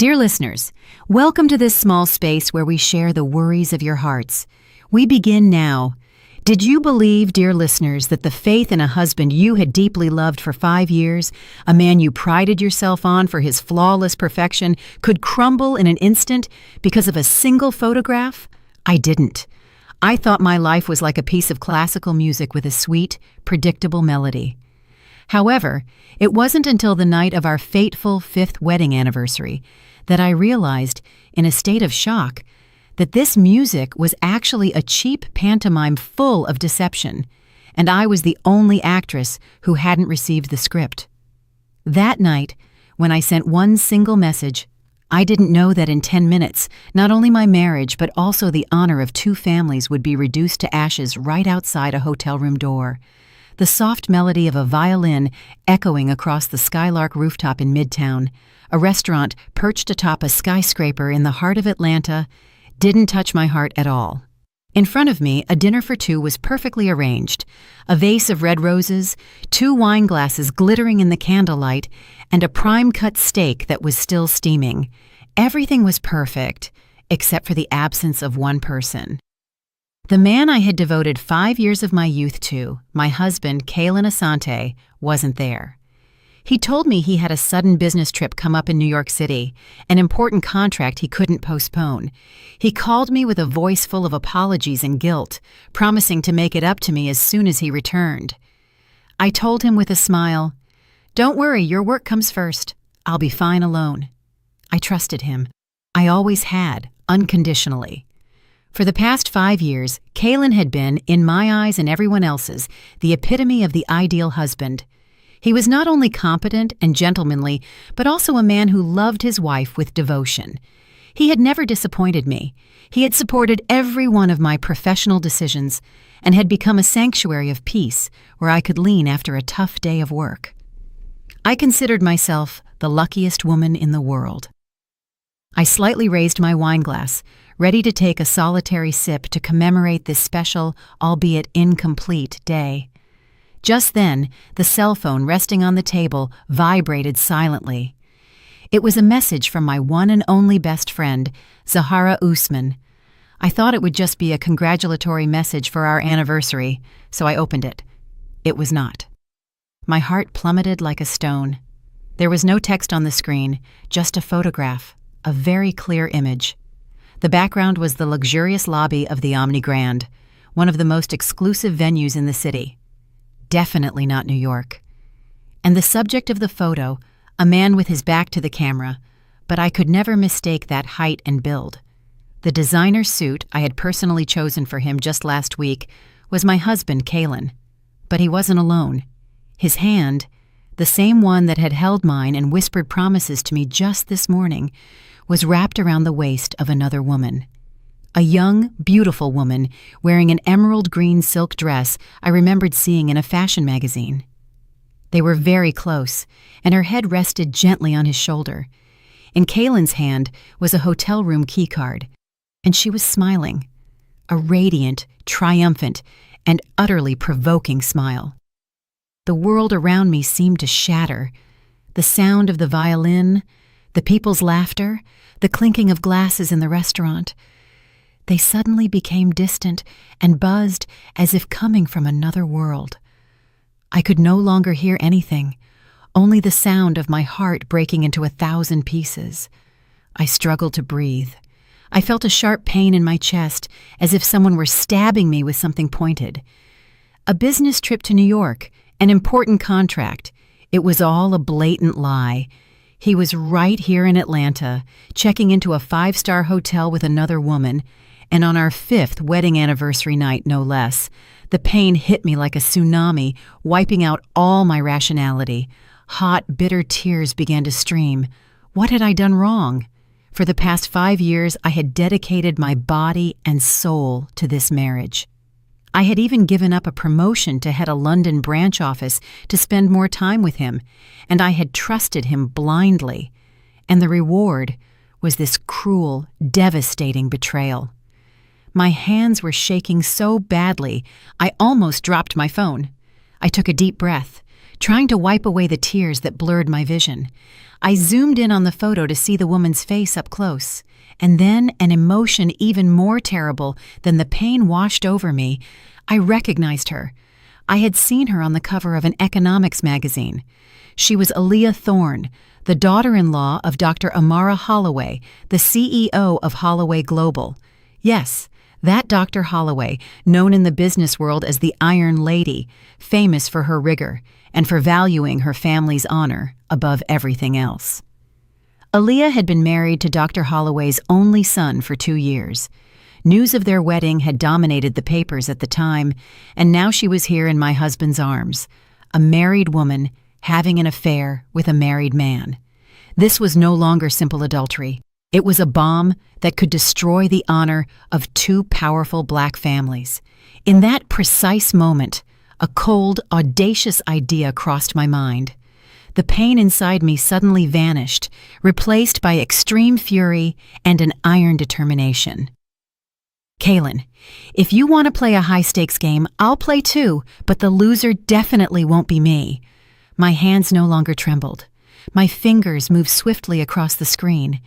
Dear listeners, welcome to this small space where we share the worries of your hearts. We begin now. Did you believe, dear listeners, that the faith in a husband you had deeply loved for 5 years, a man you prided yourself on for his flawless perfection, could crumble in an instant because of a single photograph? I didn't. I thought my life was like a piece of classical music with a sweet, predictable melody. However, it wasn't until the night of our fateful 5th wedding anniversary that I realized, in a state of shock, that this music was actually a cheap pantomime full of deception, and I was the only actress who hadn't received the script. That night, when I sent one single message, I didn't know that in 10 minutes, not only my marriage but also the honor of 2 families would be reduced to ashes right outside a hotel room door. The soft melody of a violin echoing across the Skylark rooftop in Midtown, a restaurant perched atop a skyscraper in the heart of Atlanta, didn't touch my heart at all. In front of me, a dinner for 2 was perfectly arranged, a vase of red roses, 2 wine glasses glittering in the candlelight, and a prime-cut steak that was still steaming. Everything was perfect, except for the absence of one person. The man I had devoted 5 years of my youth to, my husband, Kalen Asante, wasn't there. He told me he had a sudden business trip come up in New York City, an important contract he couldn't postpone. He called me with a voice full of apologies and guilt, promising to make it up to me as soon as he returned. I told him with a smile, "Don't worry, your work comes first. I'll be fine alone." I trusted him. I always had, unconditionally. For the past 5 years, Kalen had been, in my eyes and everyone else's, the epitome of the ideal husband. He was not only competent and gentlemanly, but also a man who loved his wife with devotion. He had never disappointed me. He had supported every one of my professional decisions and had become a sanctuary of peace where I could lean after a tough day of work. I considered myself the luckiest woman in the world. I slightly raised my wine glass, ready to take a solitary sip to commemorate this special, albeit incomplete, day. Just then, the cell phone resting on the table vibrated silently. It was a message from my one and only best friend, Zahara Usman. I thought it would just be a congratulatory message for our anniversary, so I opened it. It was not. My heart plummeted like a stone. There was no text on the screen, just a photograph, a very clear image. The background was the luxurious lobby of the Omni Grand, one of the most exclusive venues in the city. Definitely not New York. And the subject of the photo, a man with his back to the camera, but I could never mistake that height and build. The designer suit I had personally chosen for him just last week was my husband, Kalen. But he wasn't alone. His hand, the same one that had held mine and whispered promises to me just this morning, was wrapped around the waist of another woman. A young, beautiful woman wearing an emerald green silk dress I remembered seeing in a fashion magazine. They were very close, and her head rested gently on his shoulder. In Kalen's hand was a hotel room keycard, and she was smiling, a radiant, triumphant, and utterly provoking smile. The world around me seemed to shatter. The sound of the violin, the people's laughter, the clinking of glasses in the restaurant. They suddenly became distant and buzzed as if coming from another world. I could no longer hear anything, only the sound of my heart breaking into 1,000 pieces. I struggled to breathe. I felt a sharp pain in my chest, as if someone were stabbing me with something pointed. A business trip to New York, an important contract. It was all a blatant lie. He was right here in Atlanta, checking into a 5-star hotel with another woman, and on our 5th wedding anniversary night, no less. The pain hit me like a tsunami, wiping out all my rationality. Hot, bitter tears began to stream. What had I done wrong? For the past 5 years, I had dedicated my body and soul to this marriage. I had even given up a promotion to head a London branch office to spend more time with him, and I had trusted him blindly. And the reward was this cruel, devastating betrayal. My hands were shaking so badly, I almost dropped my phone. I took a deep breath, trying to wipe away the tears that blurred my vision. I zoomed in on the photo to see the woman's face up close, and then an emotion even more terrible than the pain washed over me. I recognized her. I had seen her on the cover of an economics magazine. She was Aaliyah Thorne, the daughter-in-law of Dr. Amara Holloway, the CEO of Holloway Global. Yes, that Dr. Holloway, known in the business world as the Iron Lady, famous for her rigor and for valuing her family's honor above everything else. Aaliyah had been married to Dr. Holloway's only son for 2 years. News of their wedding had dominated the papers at the time, and now she was here in my husband's arms, a married woman having an affair with a married man. This was no longer simple adultery. It was a bomb that could destroy the honor of 2 powerful black families. In that precise moment, a cold, audacious idea crossed my mind. The pain inside me suddenly vanished, replaced by extreme fury and an iron determination. Kaylin, if you want to play a high-stakes game, I'll play too, but the loser definitely won't be me. My hands no longer trembled. My fingers moved swiftly across the screen.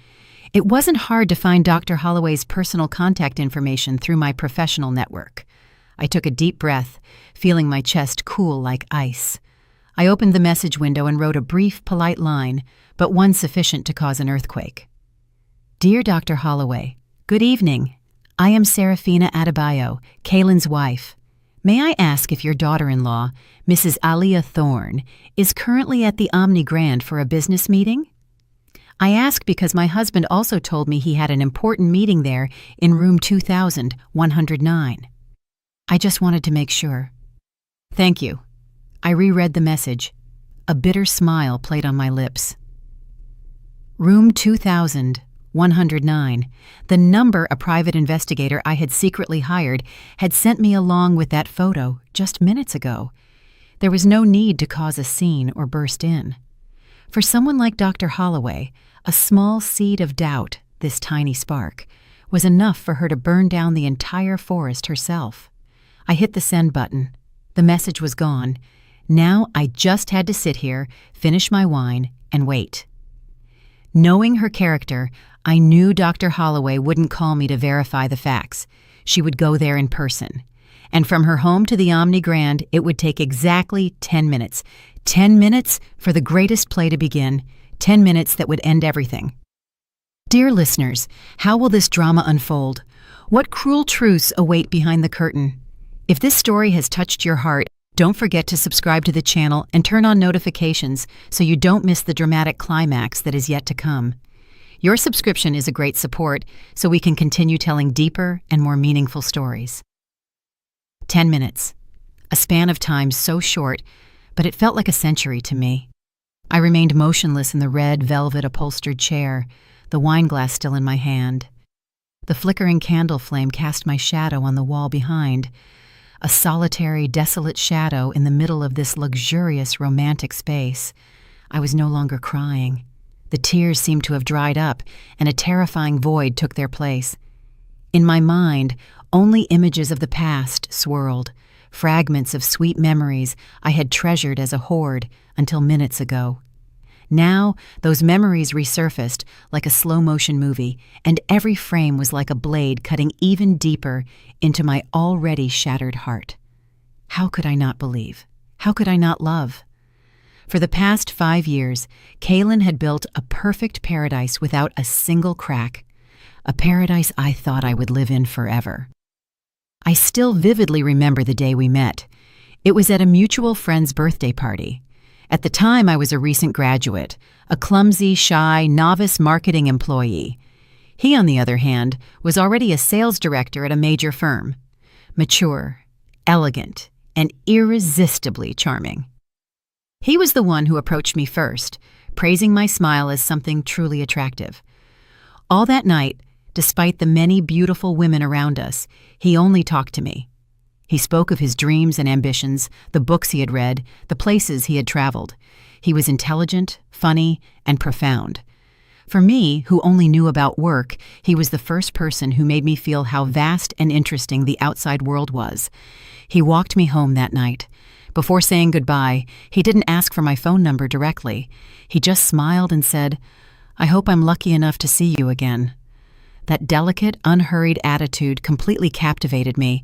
It wasn't hard to find Dr. Holloway's personal contact information through my professional network. I took a deep breath, feeling my chest cool like ice. I opened the message window and wrote a brief, polite line, but one sufficient to cause an earthquake. Dear Dr. Holloway, good evening. I am Serafina Adebayo, Kaylin's wife. May I ask if your daughter-in-law, Mrs. Aaliyah Thorne, is currently at the Omni Grand for a business meeting? I ask because my husband also told me he had an important meeting there in room 2109. I just wanted to make sure. Thank you. I reread the message. A bitter smile played on my lips. Room 2109, the number a private investigator I had secretly hired had sent me along with that photo just minutes ago. There was no need to cause a scene or burst in. For someone like Dr. Holloway, a small seed of doubt, this tiny spark, was enough for her to burn down the entire forest herself. I hit the send button. The message was gone. Now I just had to sit here, finish my wine, and wait. Knowing her character, I knew Dr. Holloway wouldn't call me to verify the facts. She would go there in person. And from her home to the Omni Grand, it would take exactly 10 minutes. 10 minutes for the greatest play to begin. 10 minutes that would end everything. Dear listeners, how will this drama unfold? What cruel truths await behind the curtain? If this story has touched your heart, don't forget to subscribe to the channel and turn on notifications so you don't miss the dramatic climax that is yet to come. Your subscription is a great support so we can continue telling deeper and more meaningful stories. 10 minutes. A span of time so short, but it felt like a century to me. I remained motionless in the red velvet upholstered chair, the wine glass still in my hand. The flickering candle flame cast my shadow on the wall behind, a solitary, desolate shadow in the middle of this luxurious, romantic space. I was no longer crying. The tears seemed to have dried up, and a terrifying void took their place. In my mind, only images of the past swirled, fragments of sweet memories I had treasured as a hoard until minutes ago. Now, those memories resurfaced like a slow-motion movie, and every frame was like a blade cutting even deeper into my already shattered heart. How could I not believe? How could I not love? For the past 5 years, Kaylin had built a perfect paradise without a single crack, a paradise I thought I would live in forever. I still vividly remember the day we met. It was at a mutual friend's birthday party. At the time, I was a recent graduate, a clumsy, shy, novice marketing employee. He, on the other hand, was already a sales director at a major firm. Mature, elegant, and irresistibly charming. He was the one who approached me first, praising my smile as something truly attractive. All that night, despite the many beautiful women around us, he only talked to me. He spoke of his dreams and ambitions, the books he had read, the places he had traveled. He was intelligent, funny, and profound. For me, who only knew about work, he was the first person who made me feel how vast and interesting the outside world was. He walked me home that night, Before saying goodbye, he didn't ask for my phone number directly. He just smiled and said, "I hope I'm lucky enough to see you again." That delicate, unhurried attitude completely captivated me,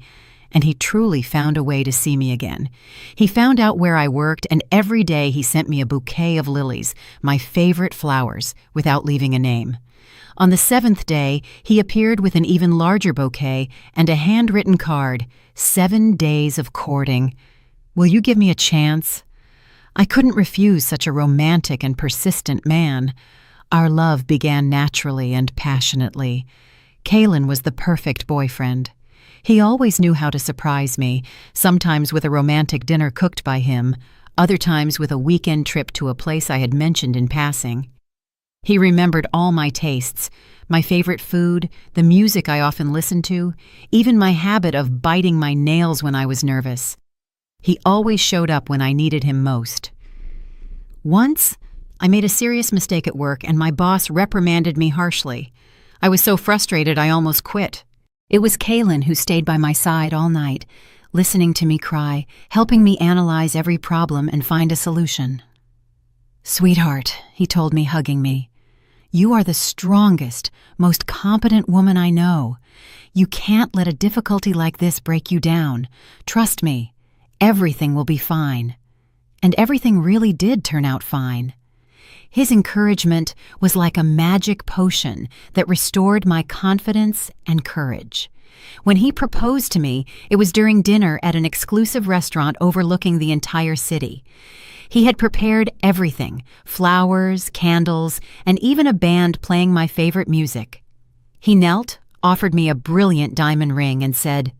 and he truly found a way to see me again. He found out where I worked, and every day he sent me a bouquet of lilies, my favorite flowers, without leaving a name. On the 7th day, he appeared with an even larger bouquet and a handwritten card, 7 days of courting. Will you give me a chance? I couldn't refuse such a romantic and persistent man. Our love began naturally and passionately. Kalen was the perfect boyfriend. He always knew how to surprise me, sometimes with a romantic dinner cooked by him, other times with a weekend trip to a place I had mentioned in passing. He remembered all my tastes, my favorite food, the music I often listened to, even my habit of biting my nails when I was nervous. He always showed up when I needed him most. Once, I made a serious mistake at work and my boss reprimanded me harshly. I was so frustrated I almost quit. It was Kalen who stayed by my side all night, listening to me cry, helping me analyze every problem and find a solution. "Sweetheart," he told me, hugging me, "you are the strongest, most competent woman I know. You can't let a difficulty like this break you down. Trust me, everything will be fine." And everything really did turn out fine. His encouragement was like a magic potion that restored my confidence and courage. When he proposed to me, it was during dinner at an exclusive restaurant overlooking the entire city. He had prepared everything, flowers, candles, and even a band playing my favorite music. He knelt, offered me a brilliant diamond ring, and said,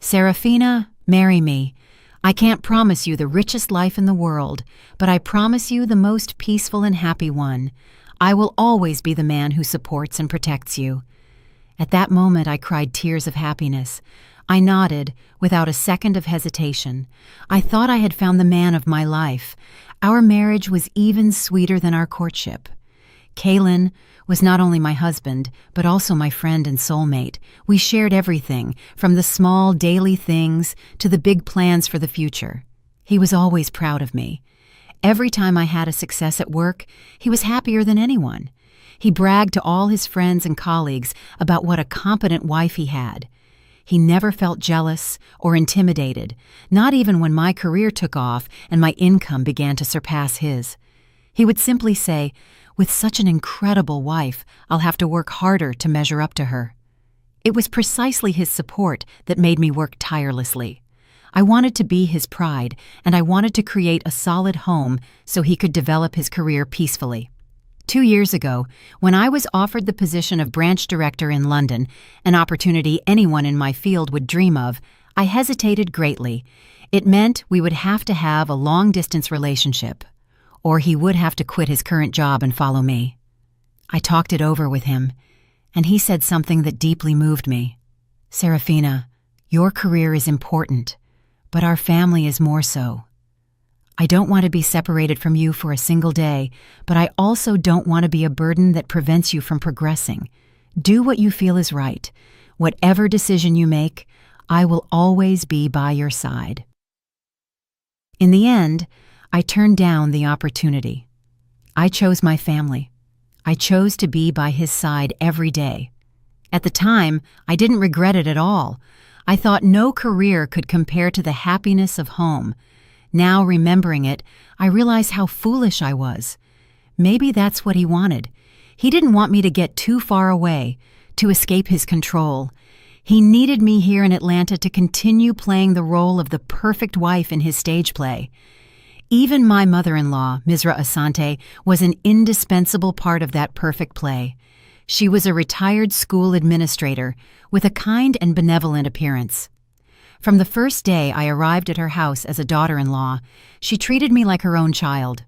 "Serafina, marry me. I can't promise you the richest life in the world, but I promise you the most peaceful and happy one. I will always be the man who supports and protects you." At that moment, I cried tears of happiness. I nodded, without a second of hesitation. I thought I had found the man of my life. Our marriage was even sweeter than our courtship. Kalen was not only my husband, but also my friend and soulmate. We shared everything, from the small daily things to the big plans for the future. He was always proud of me. Every time I had a success at work, he was happier than anyone. He bragged to all his friends and colleagues about what a competent wife he had. He never felt jealous or intimidated, not even when my career took off and my income began to surpass his. He would simply say, "With such an incredible wife, I'll have to work harder to measure up to her." It was precisely his support that made me work tirelessly. I wanted to be his pride, and I wanted to create a solid home so he could develop his career peacefully. 2 years ago, when I was offered the position of branch director in London, an opportunity anyone in my field would dream of, I hesitated greatly. It meant we would have to have a long-distance relationship, or he would have to quit his current job and follow me. I talked it over with him, and he said something that deeply moved me. "Serafina, your career is important, but our family is more so. I don't want to be separated from you for a single day, but I also don't want to be a burden that prevents you from progressing. Do what you feel is right. Whatever decision you make, I will always be by your side." In the end, I turned down the opportunity. I chose my family. I chose to be by his side every day. At the time, I didn't regret it at all. I thought no career could compare to the happiness of home. Now, remembering it, I realize how foolish I was. Maybe that's what he wanted. He didn't want me to get too far away, to escape his control. He needed me here in Atlanta to continue playing the role of the perfect wife in his stage play. Even my mother-in-law, Misra Asante, was an indispensable part of that perfect play. She was a retired school administrator with a kind and benevolent appearance. From the first day I arrived at her house as a daughter-in-law, she treated me like her own child.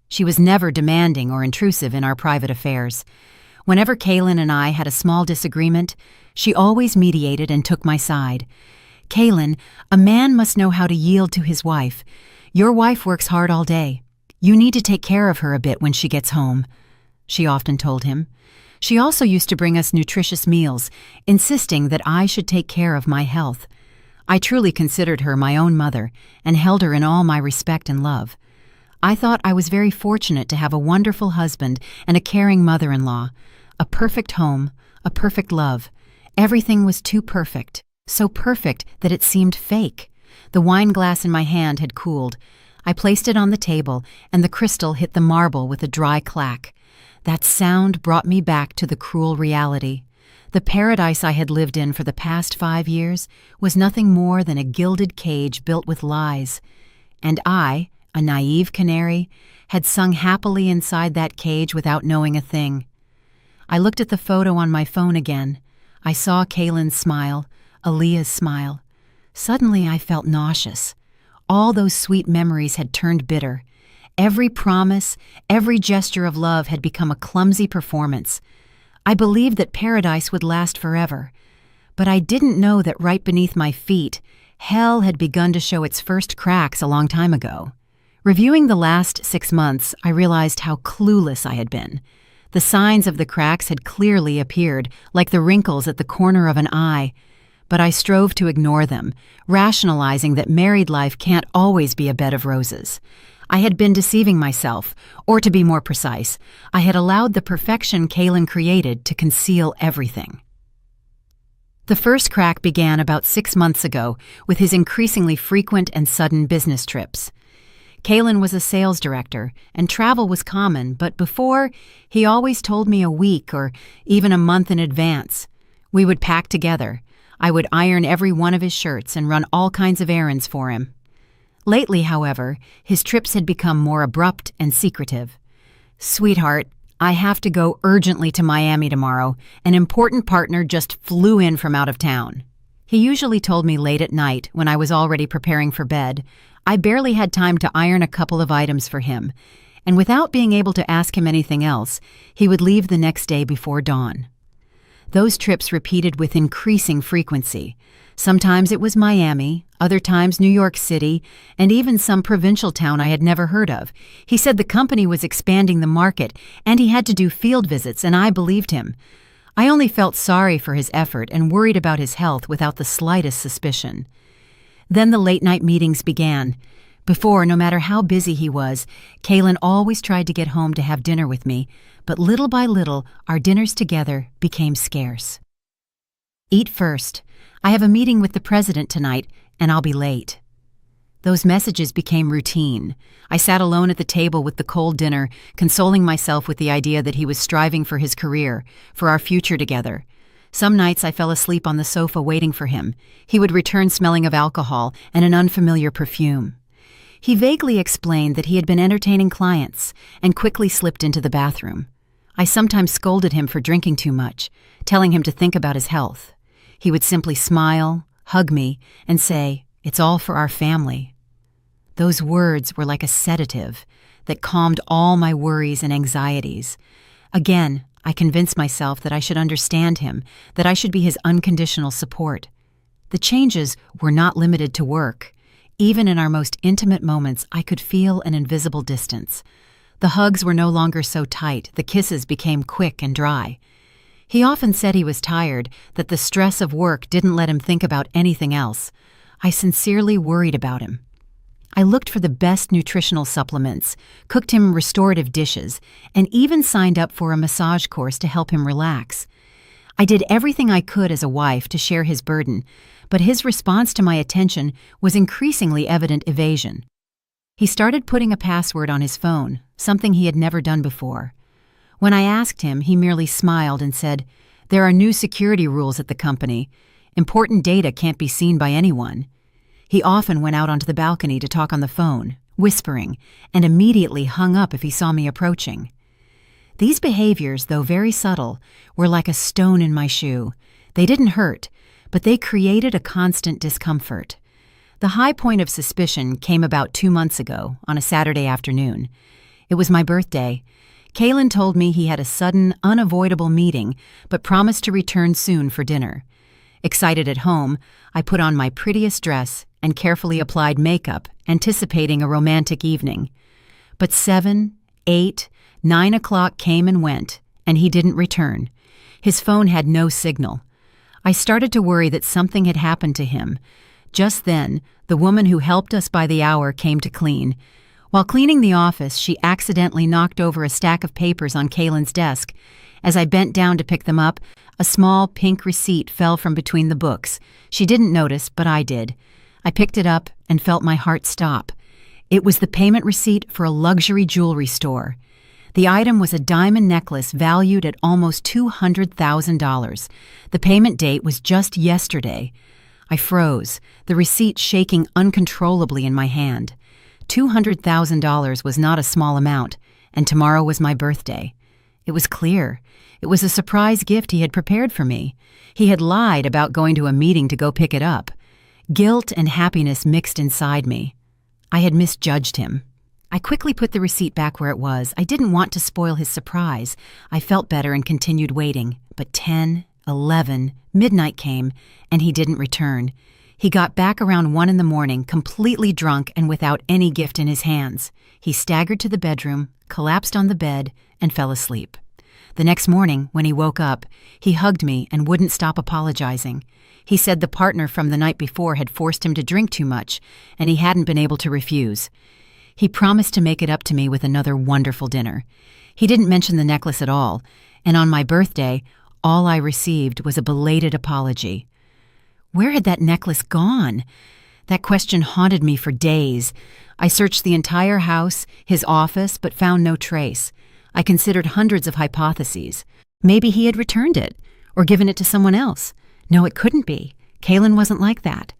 She was never demanding or intrusive in our private affairs. Whenever Kalen and I had a small disagreement, she always mediated and took my side. "Kalen, a man must know how to yield to his wife. Your wife works hard all day. You need to take care of her a bit when she gets home," she often told him. She also used to bring us nutritious meals, insisting that I should take care of my health. I truly considered her my own mother and held her in all my respect and love. I thought I was very fortunate to have a wonderful husband and a caring mother-in-law, a perfect home, a perfect love. Everything was too perfect, so perfect that it seemed fake. The wine glass in my hand had cooled. I placed it on the table, and the crystal hit the marble with a dry clack. That sound brought me back to the cruel reality. The paradise I had lived in for the past 5 years was nothing more than a gilded cage built with lies. And I, a naive canary, had sung happily inside that cage without knowing a thing. I looked at the photo on my phone again. I saw Kaylin's smile, Aaliyah's smile. Suddenly I felt nauseous. All those sweet memories had turned bitter. Every promise, every gesture of love had become a clumsy performance. I believed that paradise would last forever. But I didn't know that right beneath my feet, hell had begun to show its first cracks a long time ago. Reviewing the last 6 months, I realized how clueless I had been. The signs of the cracks had clearly appeared, like the wrinkles at the corner of an eye. But I strove to ignore them, rationalizing that married life can't always be a bed of roses. I had been deceiving myself, or to be more precise, I had allowed the perfection Kaylin created to conceal everything. The first crack began about 6 months ago with his increasingly frequent and sudden business trips. Kaylin was a sales director, and travel was common, but before, he always told me a week or even a month in advance. We would pack together. I would iron every one of his shirts and run all kinds of errands for him. Lately, however, his trips had become more abrupt and secretive. "Sweetheart, I have to go urgently to Miami tomorrow. An important partner just flew in from out of town." He usually told me late at night when I was already preparing for bed. I barely had time to iron a couple of items for him, and without being able to ask him anything else, he would leave the next day before dawn. Those trips repeated with increasing frequency. Sometimes it was Miami, other times New York City, and even some provincial town I had never heard of. He said the company was expanding the market, and he had to do field visits, and I believed him. I only felt sorry for his effort and worried about his health without the slightest suspicion. Then the late-night meetings began. Before, no matter how busy he was, Kaylin always tried to get home to have dinner with me, but little by little, our dinners together became scarce. "Eat first. I have a meeting with the president tonight, and I'll be late." Those messages became routine. I sat alone at the table with the cold dinner, consoling myself with the idea that he was striving for his career, for our future together. Some nights I fell asleep on the sofa waiting for him. He would return smelling of alcohol and an unfamiliar perfume. He vaguely explained that he had been entertaining clients and quickly slipped into the bathroom. I sometimes scolded him for drinking too much, telling him to think about his health. He would simply smile, hug me, and say, "It's all for our family." Those words were like a sedative that calmed all my worries and anxieties. Again, I convinced myself that I should understand him, that I should be his unconditional support. The changes were not limited to work. Even in our most intimate moments, I could feel an invisible distance. The hugs were no longer so tight, the kisses became quick and dry. He often said he was tired, that the stress of work didn't let him think about anything else. I sincerely worried about him. I looked for the best nutritional supplements, cooked him restorative dishes, and even signed up for a massage course to help him relax. I did everything I could as a wife to share his burden, but his response to my attention was increasingly evident evasion. He started putting a password on his phone, something he had never done before. When I asked him, he merely smiled and said, "There are new security rules at the company. Important data can't be seen by anyone." He often went out onto the balcony to talk on the phone, whispering, and immediately hung up if he saw me approaching. These behaviors, though very subtle, were like a stone in my shoe. They didn't hurt, but they created a constant discomfort. The high point of suspicion came about 2 months ago, on a Saturday afternoon. It was my birthday. Kaylin told me he had a sudden, unavoidable meeting, but promised to return soon for dinner. Excited at home, I put on my prettiest dress and carefully applied makeup, anticipating a romantic evening. But 7, 8, 9 o'clock came and went, and he didn't return. His phone had no signal. I started to worry that something had happened to him. Just then, the woman who helped us by the hour came to clean. While cleaning the office, she accidentally knocked over a stack of papers on Kaylin's desk. As I bent down to pick them up, a small pink receipt fell from between the books. She didn't notice, but I did. I picked it up and felt my heart stop. It was the payment receipt for a luxury jewelry store. The item was a diamond necklace valued at almost $200,000. The payment date was just yesterday. I froze, the receipt shaking uncontrollably in my hand. $200,000 was not a small amount, and tomorrow was my birthday. It was clear. It was a surprise gift he had prepared for me. He had lied about going to a meeting to go pick it up. Guilt and happiness mixed inside me. I had misjudged him. I quickly put the receipt back where it was. I didn't want to spoil his surprise. I felt better and continued waiting. But 10, 11, midnight came, and he didn't return. He got back around 1 in the morning, completely drunk and without any gift in his hands. He staggered to the bedroom, collapsed on the bed, and fell asleep. The next morning, when he woke up, he hugged me and wouldn't stop apologizing. He said the partner from the night before had forced him to drink too much, and he hadn't been able to refuse. He promised to make it up to me with another wonderful dinner. He didn't mention the necklace at all, and on my birthday, all I received was a belated apology. Where had that necklace gone? That question haunted me for days. I searched the entire house, his office, but found no trace. I considered hundreds of hypotheses. Maybe he had returned it, or given it to someone else. No, it couldn't be. Kaylin wasn't like that.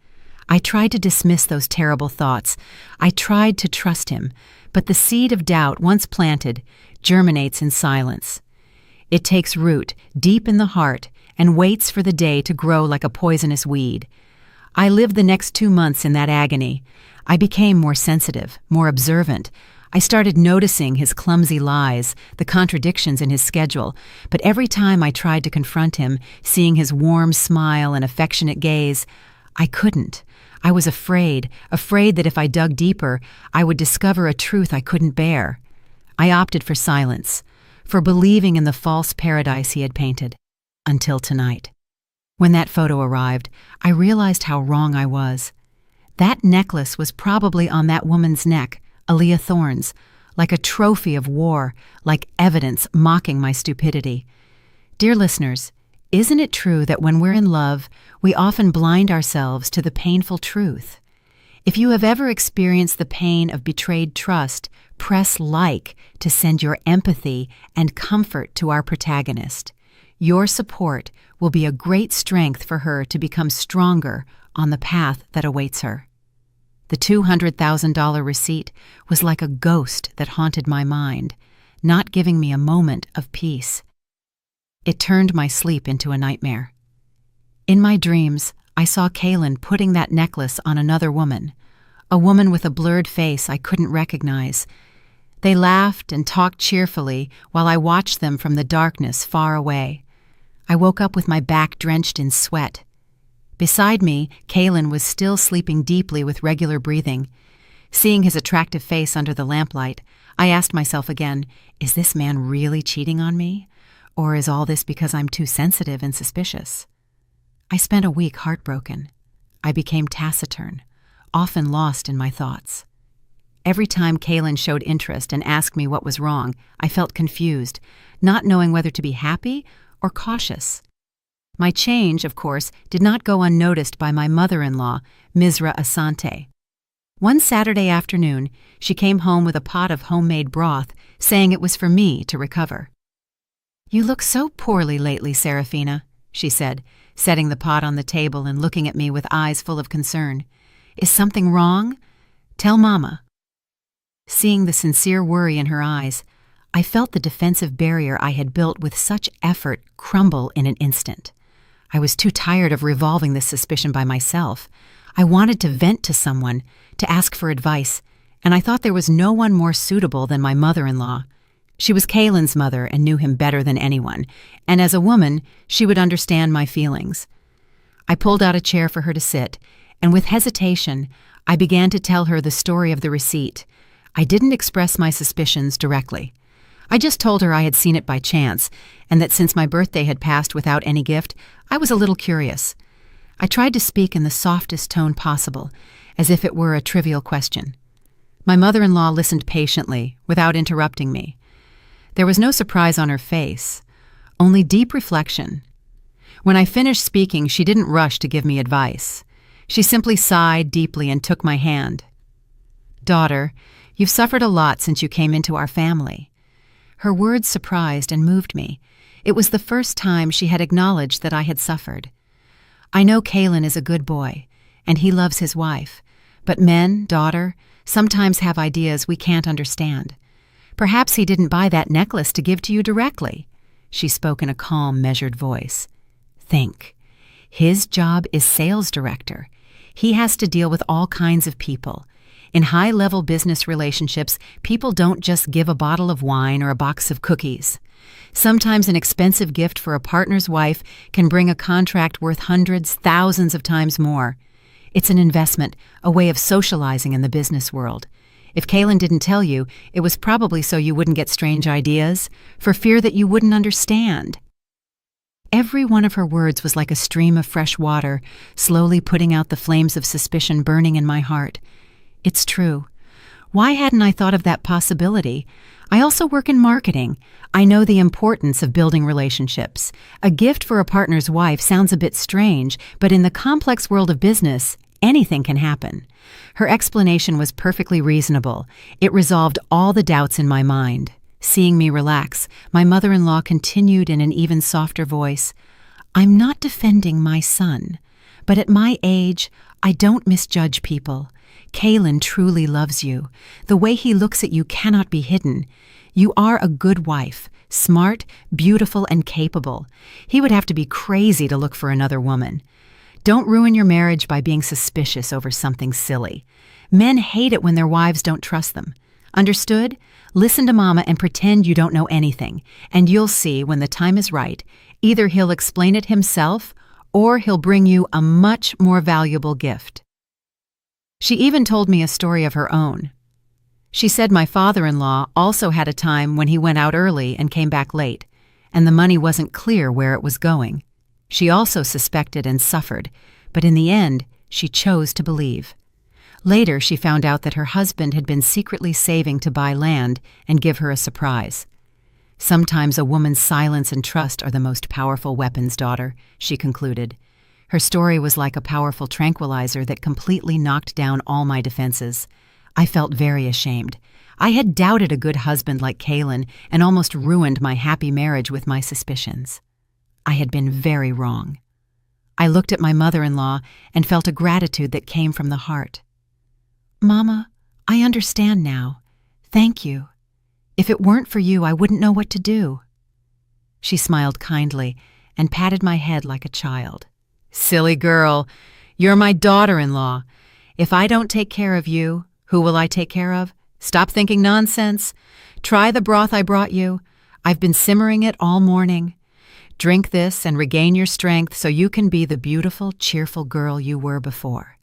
I tried to dismiss those terrible thoughts. I tried to trust him, but the seed of doubt, once planted, germinates in silence. It takes root deep in the heart and waits for the day to grow like a poisonous weed. I lived the next 2 months in that agony. I became more sensitive, more observant. I started noticing his clumsy lies, the contradictions in his schedule, but every time I tried to confront him, seeing his warm smile and affectionate gaze, I couldn't. I was afraid that if I dug deeper, I would discover a truth I couldn't bear. I opted for silence, for believing in the false paradise he had painted. Until tonight. When that photo arrived, I realized how wrong I was. That necklace was probably on that woman's neck, Aaliyah Thorne's, like a trophy of war, like evidence mocking my stupidity. Dear listeners, isn't it true that when we're in love, we often blind ourselves to the painful truth? If you have ever experienced the pain of betrayed trust, press like to send your empathy and comfort to our protagonist. Your support will be a great strength for her to become stronger on the path that awaits her. The $200,000 receipt was like a ghost that haunted my mind, not giving me a moment of peace. It turned my sleep into a nightmare. In my dreams, I saw Kaylin putting that necklace on another woman, a woman with a blurred face I couldn't recognize. They laughed and talked cheerfully while I watched them from the darkness far away. I woke up with my back drenched in sweat. Beside me, Kaylin was still sleeping deeply with regular breathing. Seeing his attractive face under the lamplight, I asked myself again, is this man really cheating on me? Or is all this because I'm too sensitive and suspicious? I spent a week heartbroken. I became taciturn, often lost in my thoughts. Every time Kaylin showed interest and asked me what was wrong, I felt confused, not knowing whether to be happy or cautious. My change, of course, did not go unnoticed by my mother-in-law, Misra Asante. One Saturday afternoon, she came home with a pot of homemade broth, saying it was for me to recover. "You look so poorly lately, Serafina," she said, setting the pot on the table and looking at me with eyes full of concern. "Is something wrong? Tell Mama." Seeing the sincere worry in her eyes, I felt the defensive barrier I had built with such effort crumble in an instant. I was too tired of revolving this suspicion by myself. I wanted to vent to someone, to ask for advice, and I thought there was no one more suitable than my mother-in-law. She was Kaylin's mother and knew him better than anyone, and as a woman, she would understand my feelings. I pulled out a chair for her to sit, and with hesitation, I began to tell her the story of the receipt. I didn't express my suspicions directly. I just told her I had seen it by chance, and that since my birthday had passed without any gift, I was a little curious. I tried to speak in the softest tone possible, as if it were a trivial question. My mother-in-law listened patiently, without interrupting me. There was no surprise on her face, only deep reflection. When I finished speaking, she didn't rush to give me advice. She simply sighed deeply and took my hand. "Daughter, you've suffered a lot since you came into our family." Her words surprised and moved me. It was the first time she had acknowledged that I had suffered. "I know Kalen is a good boy, and he loves his wife. But men, daughter, sometimes have ideas we can't understand. Perhaps he didn't buy that necklace to give to you directly." She spoke in a calm, measured voice. "Think. His job is sales director. He has to deal with all kinds of people. In high-level business relationships, people don't just give a bottle of wine or a box of cookies. Sometimes an expensive gift for a partner's wife can bring a contract worth hundreds, thousands of times more. It's an investment, a way of socializing in the business world. If Kalen didn't tell you, it was probably so you wouldn't get strange ideas, for fear that you wouldn't understand." Every one of her words was like a stream of fresh water, slowly putting out the flames of suspicion burning in my heart. It's true. Why hadn't I thought of that possibility? I also work in marketing. I know the importance of building relationships. A gift for a partner's wife sounds a bit strange, but in the complex world of business, anything can happen. Her explanation was perfectly reasonable. It resolved all the doubts in my mind. Seeing me relax, my mother-in-law continued in an even softer voice, "I'm not defending my son, but at my age, I don't misjudge people. Kalen truly loves you. The way he looks at you cannot be hidden. You are a good wife, smart, beautiful, and capable. He would have to be crazy to look for another woman. Don't ruin your marriage by being suspicious over something silly. Men hate it when their wives don't trust them. Understood? Listen to Mama and pretend you don't know anything, and you'll see when the time is right, either he'll explain it himself or he'll bring you a much more valuable gift." She even told me a story of her own. She said my father-in-law also had a time when he went out early and came back late, and the money wasn't clear where it was going. She also suspected and suffered, but in the end, she chose to believe. Later, she found out that her husband had been secretly saving to buy land and give her a surprise. "Sometimes a woman's silence and trust are the most powerful weapons, daughter," she concluded. Her story was like a powerful tranquilizer that completely knocked down all my defenses. I felt very ashamed. I had doubted a good husband like Kalen and almost ruined my happy marriage with my suspicions. I had been very wrong. I looked at my mother-in-law and felt a gratitude that came from the heart. "Mama, I understand now. Thank you. If it weren't for you, I wouldn't know what to do." She smiled kindly and patted my head like a child. "Silly girl, you're my daughter-in-law. If I don't take care of you, who will I take care of? Stop thinking nonsense. Try the broth I brought you. I've been simmering it all morning. Drink this and regain your strength so you can be the beautiful, cheerful girl you were before.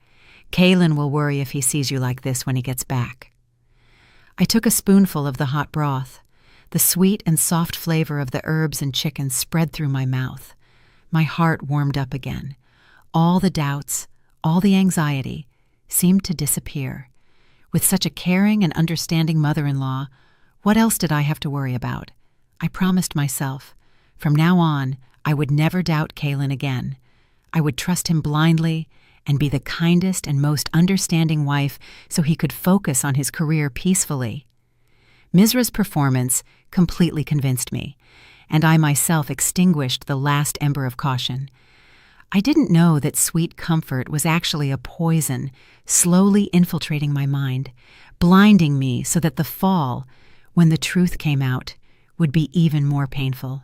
Kalen will worry if he sees you like this when he gets back." I took a spoonful of the hot broth. The sweet and soft flavor of the herbs and chicken spread through my mouth. My heart warmed up again. All the doubts, all the anxiety, seemed to disappear. With such a caring and understanding mother-in-law, what else did I have to worry about? I promised myself, from now on, I would never doubt Kalen again. I would trust him blindly and be the kindest and most understanding wife so he could focus on his career peacefully. Mistress' performance completely convinced me, and I myself extinguished the last ember of caution. I didn't know that sweet comfort was actually a poison, slowly infiltrating my mind, blinding me so that the fall, when the truth came out, would be even more painful.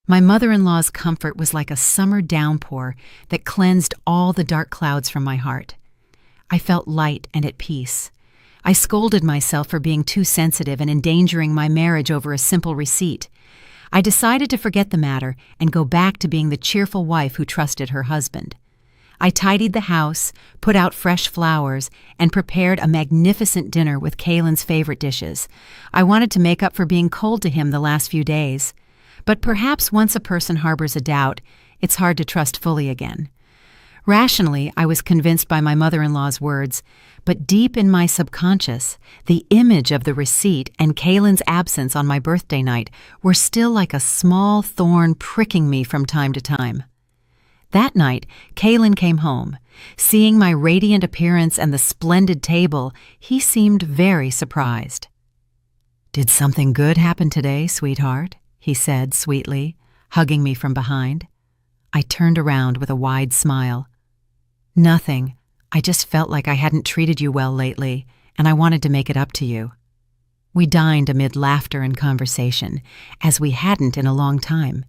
My mother-in-law's comfort was like a summer downpour that cleansed all the dark clouds from my heart. I felt light and at peace. I scolded myself for being too sensitive and endangering my marriage over a simple receipt. I decided to forget the matter and go back to being the cheerful wife who trusted her husband. I tidied the house, put out fresh flowers, and prepared a magnificent dinner with Kalen's favorite dishes. I wanted to make up for being cold to him the last few days. But perhaps once a person harbors a doubt, it's hard to trust fully again. Rationally, I was convinced by my mother-in-law's words, but deep in my subconscious, the image of the receipt and Kaylin's absence on my birthday night were still like a small thorn pricking me from time to time. That night, Kaylin came home. Seeing my radiant appearance and the splendid table, he seemed very surprised. "Did something good happen today, sweetheart?" he said sweetly, hugging me from behind. I turned around with a wide smile. "Nothing. I just felt like I hadn't treated you well lately, and I wanted to make it up to you." We dined amid laughter and conversation, as we hadn't in a long time.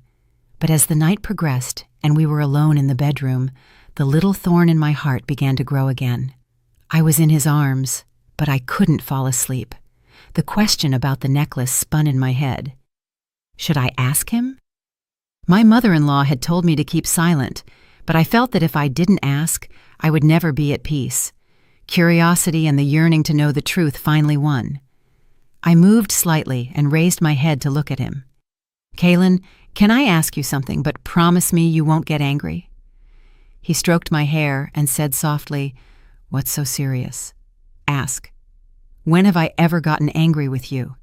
But as the night progressed and we were alone in the bedroom, the little thorn in my heart began to grow again. I was in his arms, but I couldn't fall asleep. The question about the necklace spun in my head. Should I ask him? My mother-in-law had told me to keep silent, but I felt that if I didn't ask, I would never be at peace. Curiosity and the yearning to know the truth finally won. I moved slightly and raised my head to look at him. "Kaylin, can I ask you something, but promise me you won't get angry?" He stroked my hair and said softly, "What's so serious? Ask. When have I ever gotten angry with you?"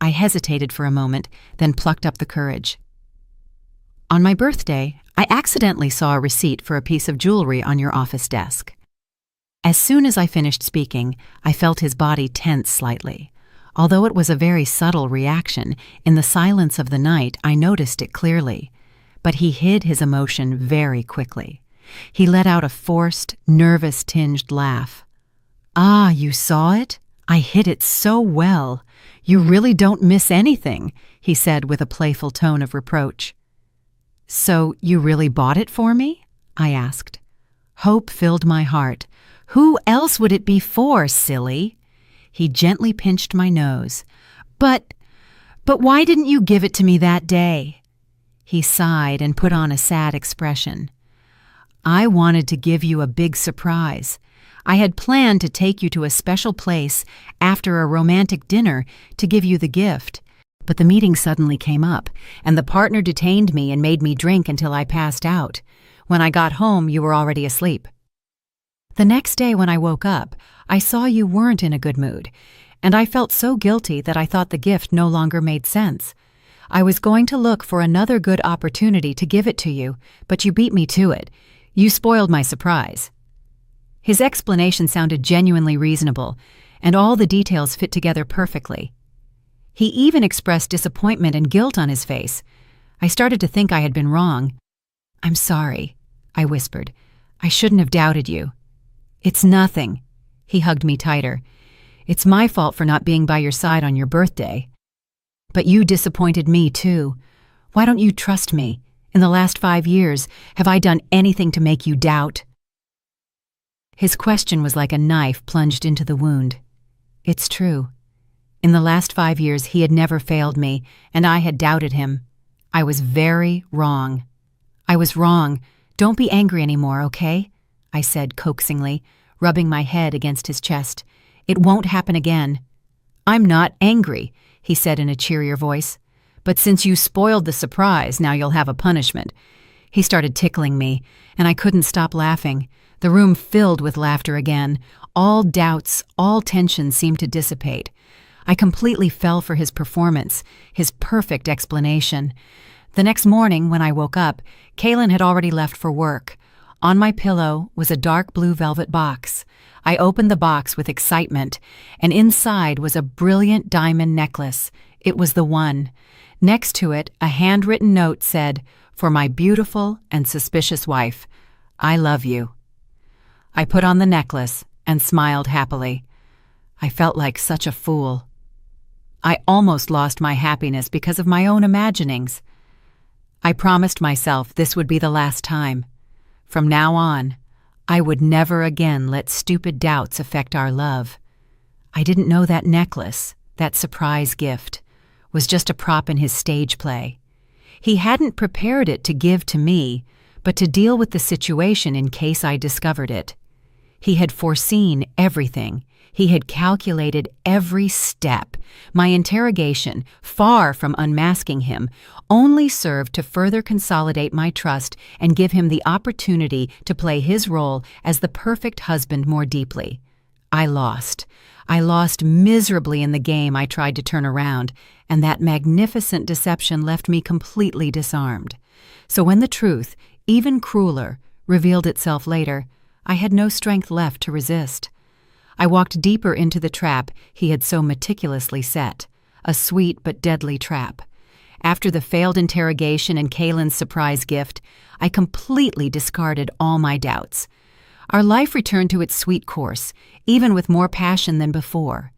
I hesitated for a moment, then plucked up the courage. "On my birthday, I accidentally saw a receipt for a piece of jewelry on your office desk." As soon as I finished speaking, I felt his body tense slightly. Although it was a very subtle reaction, in the silence of the night I noticed it clearly. But he hid his emotion very quickly. He let out a forced, nervous-tinged laugh. "Ah, you saw it? I hid it so well. You really don't miss anything," he said with a playful tone of reproach. "So you really bought it for me?" I asked. Hope filled my heart. "Who else would it be for, silly?" He gently pinched my nose. But why didn't you give it to me that day?" He sighed and put on a sad expression. "I wanted to give you a big surprise. I had planned to take you to a special place after a romantic dinner to give you the gift. But the meeting suddenly came up, and the partner detained me and made me drink until I passed out. When I got home, you were already asleep. The next day when I woke up, I saw you weren't in a good mood, and I felt so guilty that I thought the gift no longer made sense. I was going to look for another good opportunity to give it to you, but you beat me to it. You spoiled my surprise." His explanation sounded genuinely reasonable, and all the details fit together perfectly. He even expressed disappointment and guilt on his face. I started to think I had been wrong. "I'm sorry," I whispered. "I shouldn't have doubted you." "It's nothing." He hugged me tighter. "It's my fault for not being by your side on your birthday. But you disappointed me, too. Why don't you trust me? In the last 5 years, have I done anything to make you doubt?" His question was like a knife plunged into the wound. It's true. In the last 5 years, he had never failed me, and I had doubted him. I was very wrong. "I was wrong. Don't be angry anymore, okay?" I said coaxingly, rubbing my head against his chest. "It won't happen again." "I'm not angry," he said in a cheerier voice. "But since you spoiled the surprise, now you'll have a punishment." He started tickling me, and I couldn't stop laughing. The room filled with laughter again. All doubts, all tension seemed to dissipate. I completely fell for his performance, his perfect explanation. The next morning, when I woke up, Kaylin had already left for work. On my pillow was a dark blue velvet box. I opened the box with excitement, and inside was a brilliant diamond necklace. It was the one. Next to it, a handwritten note said, "For my beautiful and suspicious wife, I love you." I put on the necklace and smiled happily. I felt like such a fool. I almost lost my happiness because of my own imaginings. I promised myself this would be the last time. From now on, I would never again let stupid doubts affect our love. I didn't know that necklace, that surprise gift, was just a prop in his stage play. He hadn't prepared it to give to me, but to deal with the situation in case I discovered it. He had foreseen everything. He had calculated every step. My interrogation, far from unmasking him, only served to further consolidate my trust and give him the opportunity to play his role as the perfect husband more deeply. I lost. I lost miserably in the game I tried to turn around, and that magnificent deception left me completely disarmed. So when the truth, even crueler, revealed itself later, I had no strength left to resist. I walked deeper into the trap he had so meticulously set, a sweet but deadly trap. After the failed interrogation and Kaylin's surprise gift, I completely discarded all my doubts. Our life returned to its sweet course, even with more passion than before.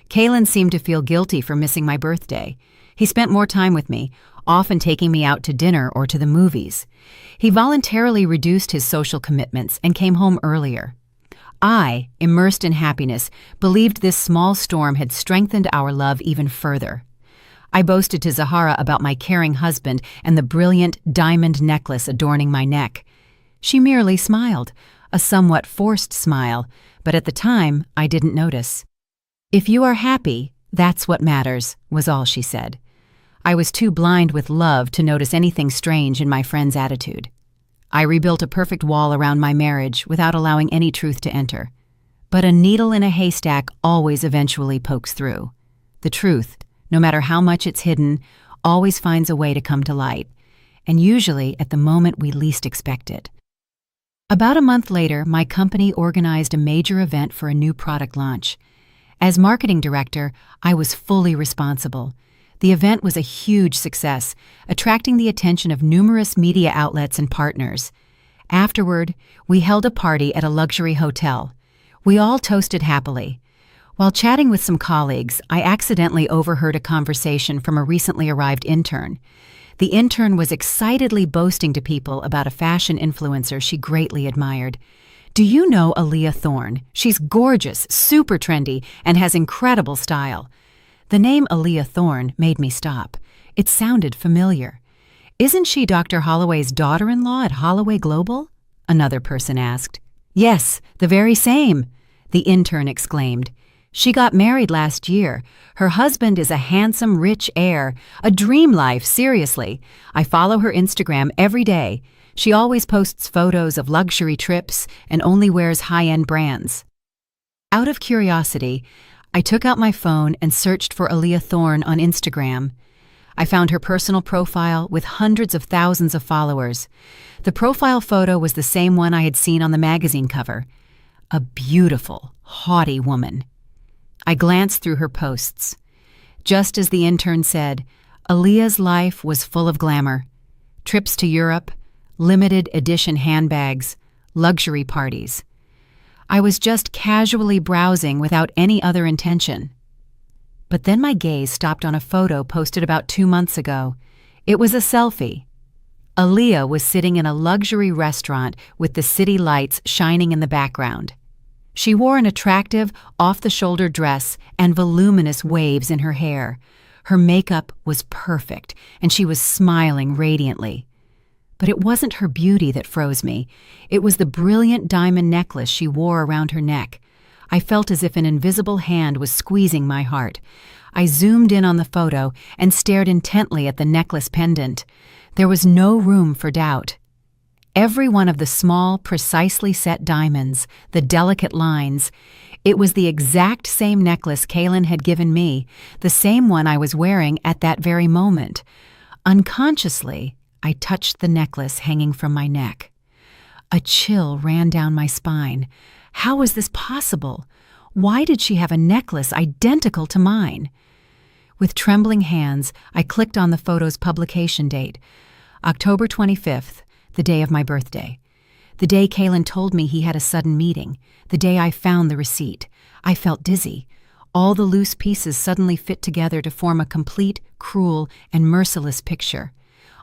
Kaylin seemed to feel guilty for missing my birthday. He spent more time with me, often taking me out to dinner or to the movies. He voluntarily reduced his social commitments and came home earlier. I, immersed in happiness, believed this small storm had strengthened our love even further. I boasted to Zahara about my caring husband and the brilliant diamond necklace adorning my neck. She merely smiled, a somewhat forced smile, but at the time I didn't notice. "If you are happy, that's what matters," was all she said. I was too blind with love to notice anything strange in my friend's attitude. I rebuilt a perfect wall around my marriage without allowing any truth to enter. But a needle in a haystack always eventually pokes through. The truth, no matter how much it's hidden, always finds a way to come to light, and usually at the moment we least expect it. About a month later, my company organized a major event for a new product launch. As marketing director, I was fully responsible. The event was a huge success, attracting the attention of numerous media outlets and partners. Afterward, we held a party at a luxury hotel. We all toasted happily. While chatting with some colleagues, I accidentally overheard a conversation from a recently arrived intern. The intern was excitedly boasting to people about a fashion influencer she greatly admired. "Do you know Aaliyah Thorne? She's gorgeous, super trendy, and has incredible style." The name Aaliyah Thorne made me stop. It sounded familiar. "Isn't she Dr. Holloway's daughter-in-law at Holloway Global?" another person asked. "Yes, the very same," the intern exclaimed. "She got married last year. Her husband is a handsome, rich heir. A dream life, seriously. I follow her Instagram every day. She always posts photos of luxury trips and only wears high-end brands." Out of curiosity, I took out my phone and searched for Aaliyah Thorne on Instagram. I found her personal profile with hundreds of thousands of followers. The profile photo was the same one I had seen on the magazine cover. A beautiful, haughty woman. I glanced through her posts. Just as the intern said, Aaliyah's life was full of glamour. Trips to Europe, limited edition handbags, luxury parties. I was just casually browsing without any other intention. But then my gaze stopped on a photo posted about 2 months ago. It was a selfie. Aaliyah was sitting in a luxury restaurant with the city lights shining in the background. She wore an attractive, off-the-shoulder dress and voluminous waves in her hair. Her makeup was perfect, and she was smiling radiantly. But it wasn't her beauty that froze me. It was the brilliant diamond necklace she wore around her neck. I felt as if an invisible hand was squeezing my heart. I zoomed in on the photo and stared intently at the necklace pendant. There was no room for doubt. Every one of the small, precisely set diamonds, the delicate lines, it was the exact same necklace Kaylin had given me, the same one I was wearing at that very moment. Unconsciously, I touched the necklace hanging from my neck. A chill ran down my spine. How was this possible? Why did she have a necklace identical to mine? With trembling hands, I clicked on the photo's publication date, October 25th, the day of my birthday. The day Kaylin told me he had a sudden meeting, the day I found the receipt. I felt dizzy. All the loose pieces suddenly fit together to form a complete, cruel, and merciless picture.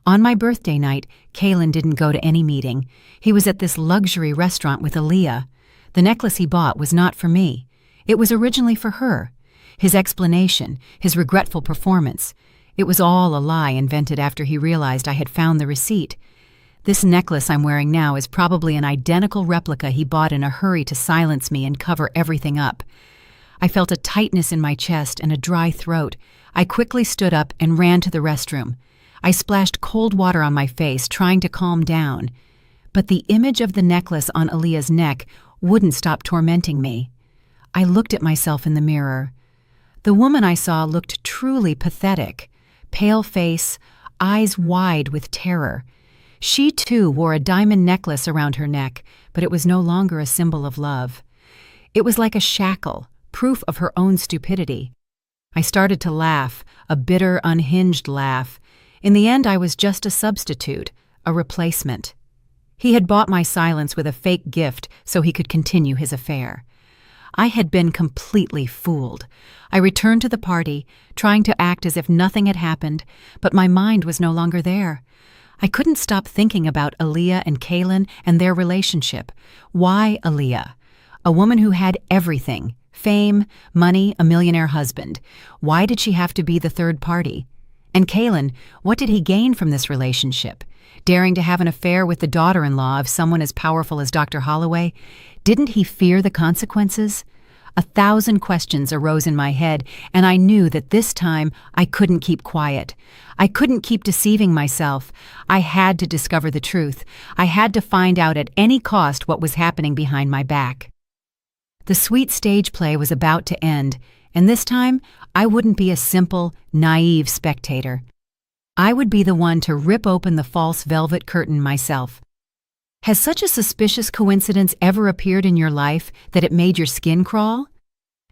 On my birthday night, Kaylin didn't go to any meeting. He was at this luxury restaurant with Aaliyah. The necklace he bought was not for me. It was originally for her. His explanation, his regretful performance, it was all a lie invented after he realized I had found the receipt. This necklace I'm wearing now is probably an identical replica he bought in a hurry to silence me and cover everything up. I felt a tightness in my chest and a dry throat. I quickly stood up and ran to the restroom. I splashed cold water on my face, trying to calm down. But the image of the necklace on Aaliyah's neck wouldn't stop tormenting me. I looked at myself in the mirror. The woman I saw looked truly pathetic. Pale face, eyes wide with terror. She too wore a diamond necklace around her neck, but it was no longer a symbol of love. It was like a shackle, proof of her own stupidity. I started to laugh, a bitter, unhinged laugh. In the end, I was just a substitute, a replacement. He had bought my silence with a fake gift so he could continue his affair. I had been completely fooled. I returned to the party, trying to act as if nothing had happened, but my mind was no longer there. I couldn't stop thinking about Aaliyah and Kaylin and their relationship. Why Aaliyah? A woman who had everything: fame, money, a millionaire husband. Why did she have to be the third party? And Kaylin, what did he gain from this relationship? Daring to have an affair with the daughter-in-law of someone as powerful as Dr. Holloway? Didn't he fear the consequences? 1,000 questions arose in my head, and I knew that this time I couldn't keep quiet. I couldn't keep deceiving myself. I had to discover the truth. I had to find out at any cost what was happening behind my back. The sweet stage play was about to end, and this time I wouldn't be a simple, naive spectator. I would be the one to rip open the false velvet curtain myself. Has such a suspicious coincidence ever appeared in your life that it made your skin crawl?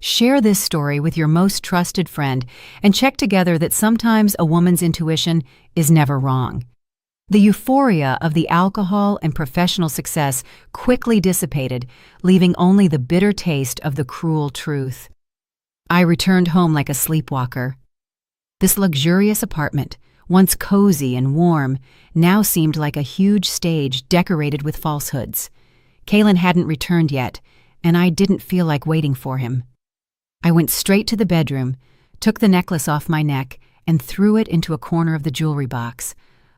Share this story with your most trusted friend and check together that sometimes a woman's intuition is never wrong. The euphoria of the alcohol and professional success quickly dissipated, leaving only the bitter taste of the cruel truth. I returned home like a sleepwalker. This luxurious apartment, once cozy and warm, now seemed like a huge stage decorated with falsehoods. Kaylin hadn't returned yet, and I didn't feel like waiting for him. I went straight to the bedroom, took the necklace off my neck, and threw it into a corner of the jewelry box.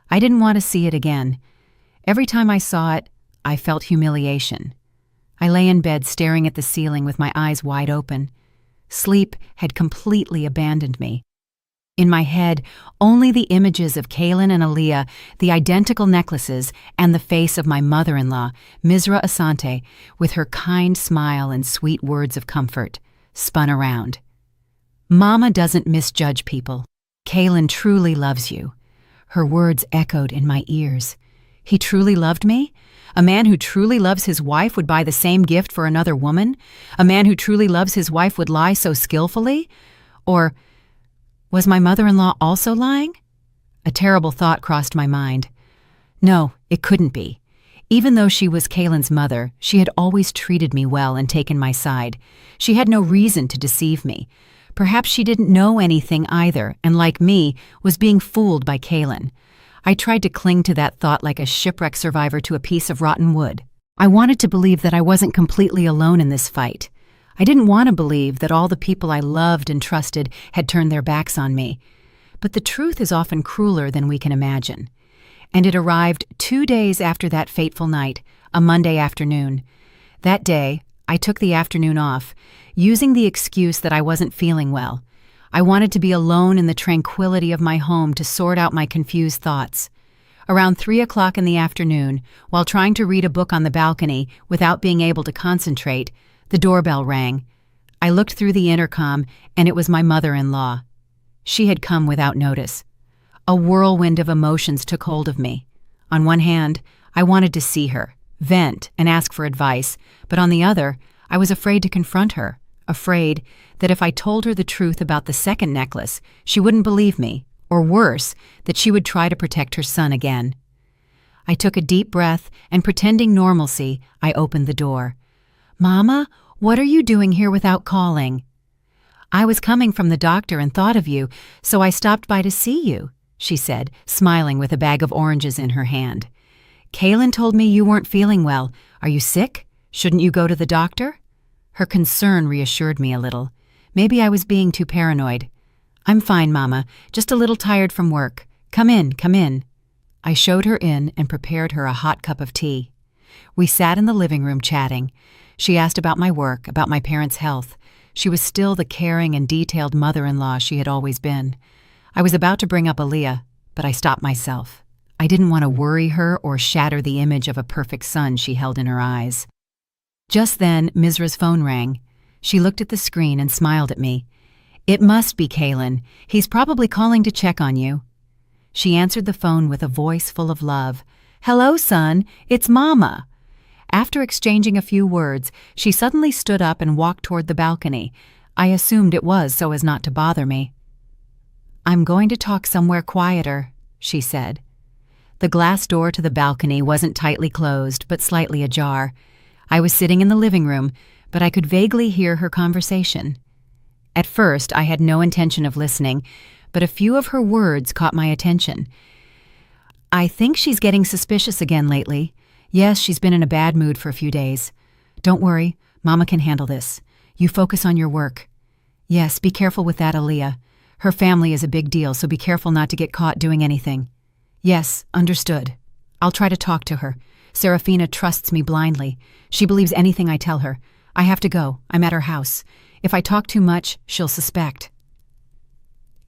I didn't want to see it again. Every time I saw it, I felt humiliation. I lay in bed staring at the ceiling with my eyes wide open. Sleep had completely abandoned me. In my head, only the images of Kaylin and Aaliyah, the identical necklaces, and the face of my mother-in-law, Misra Asante, with her kind smile and sweet words of comfort, spun around. Mama doesn't misjudge people. Kaylin truly loves you. Her words echoed in my ears. He truly loved me? A man who truly loves his wife would buy the same gift for another woman? A man who truly loves his wife would lie so skillfully? Or was my mother-in-law also lying? A terrible thought crossed my mind. No, it couldn't be. Even though she was Kaylin's mother, she had always treated me well and taken my side. She had no reason to deceive me. Perhaps she didn't know anything either, and like me, was being fooled by Kaylin. I tried to cling to that thought like a shipwreck survivor to a piece of rotten wood. I wanted to believe that I wasn't completely alone in this fight. I didn't want to believe that all the people I loved and trusted had turned their backs on me. But the truth is often crueler than we can imagine. And it arrived 2 days after that fateful night, a Monday afternoon. That day, I took the afternoon off, using the excuse that I wasn't feeling well. I wanted to be alone in the tranquility of my home to sort out my confused thoughts. Around 3 o'clock in the afternoon, while trying to read a book on the balcony without being able to concentrate, the doorbell rang. I looked through the intercom, and it was my mother-in-law. She had come without notice. A whirlwind of emotions took hold of me. On one hand, I wanted to see her, vent, and ask for advice, but on the other, I was afraid to confront her, afraid that if I told her the truth about the second necklace, she wouldn't believe me, or worse, that she would try to protect her son again. I took a deep breath, and pretending normalcy, I opened the door. "Mama, what are you doing here without calling?" "I was coming from the doctor and thought of you, so I stopped by to see you," she said, smiling with a bag of oranges in her hand. "Kaylin told me you weren't feeling well. Are you sick? Shouldn't you go to the doctor?" Her concern reassured me a little. Maybe I was being too paranoid. "I'm fine, Mama, just a little tired from work. Come in, come in." I showed her in and prepared her a hot cup of tea. We sat in the living room chatting. She asked about my work, about my parents' health. She was still the caring and detailed mother-in-law she had always been. I was about to bring up Aaliyah, but I stopped myself. I didn't want to worry her or shatter the image of a perfect son she held in her eyes. Just then, Mistress' phone rang. She looked at the screen and smiled at me. "It must be Kaylin. He's probably calling to check on you." She answered the phone with a voice full of love. "Hello, son. It's Mama." After exchanging a few words, she suddenly stood up and walked toward the balcony. I assumed it was so as not to bother me. "I'm going to talk somewhere quieter," she said. The glass door to the balcony wasn't tightly closed, but slightly ajar. I was sitting in the living room, but I could vaguely hear her conversation. At first, I had no intention of listening, but a few of her words caught my attention. "I think she's getting suspicious again lately. Yes, she's been in a bad mood for a few days. Don't worry, Mama can handle this. You focus on your work. Yes, be careful with that Aaliyah. Her family is a big deal, so be careful not to get caught doing anything." "Yes, understood. I'll try to talk to her. Serafina trusts me blindly. She believes anything I tell her. I have to go. I'm at her house. If I talk too much, she'll suspect."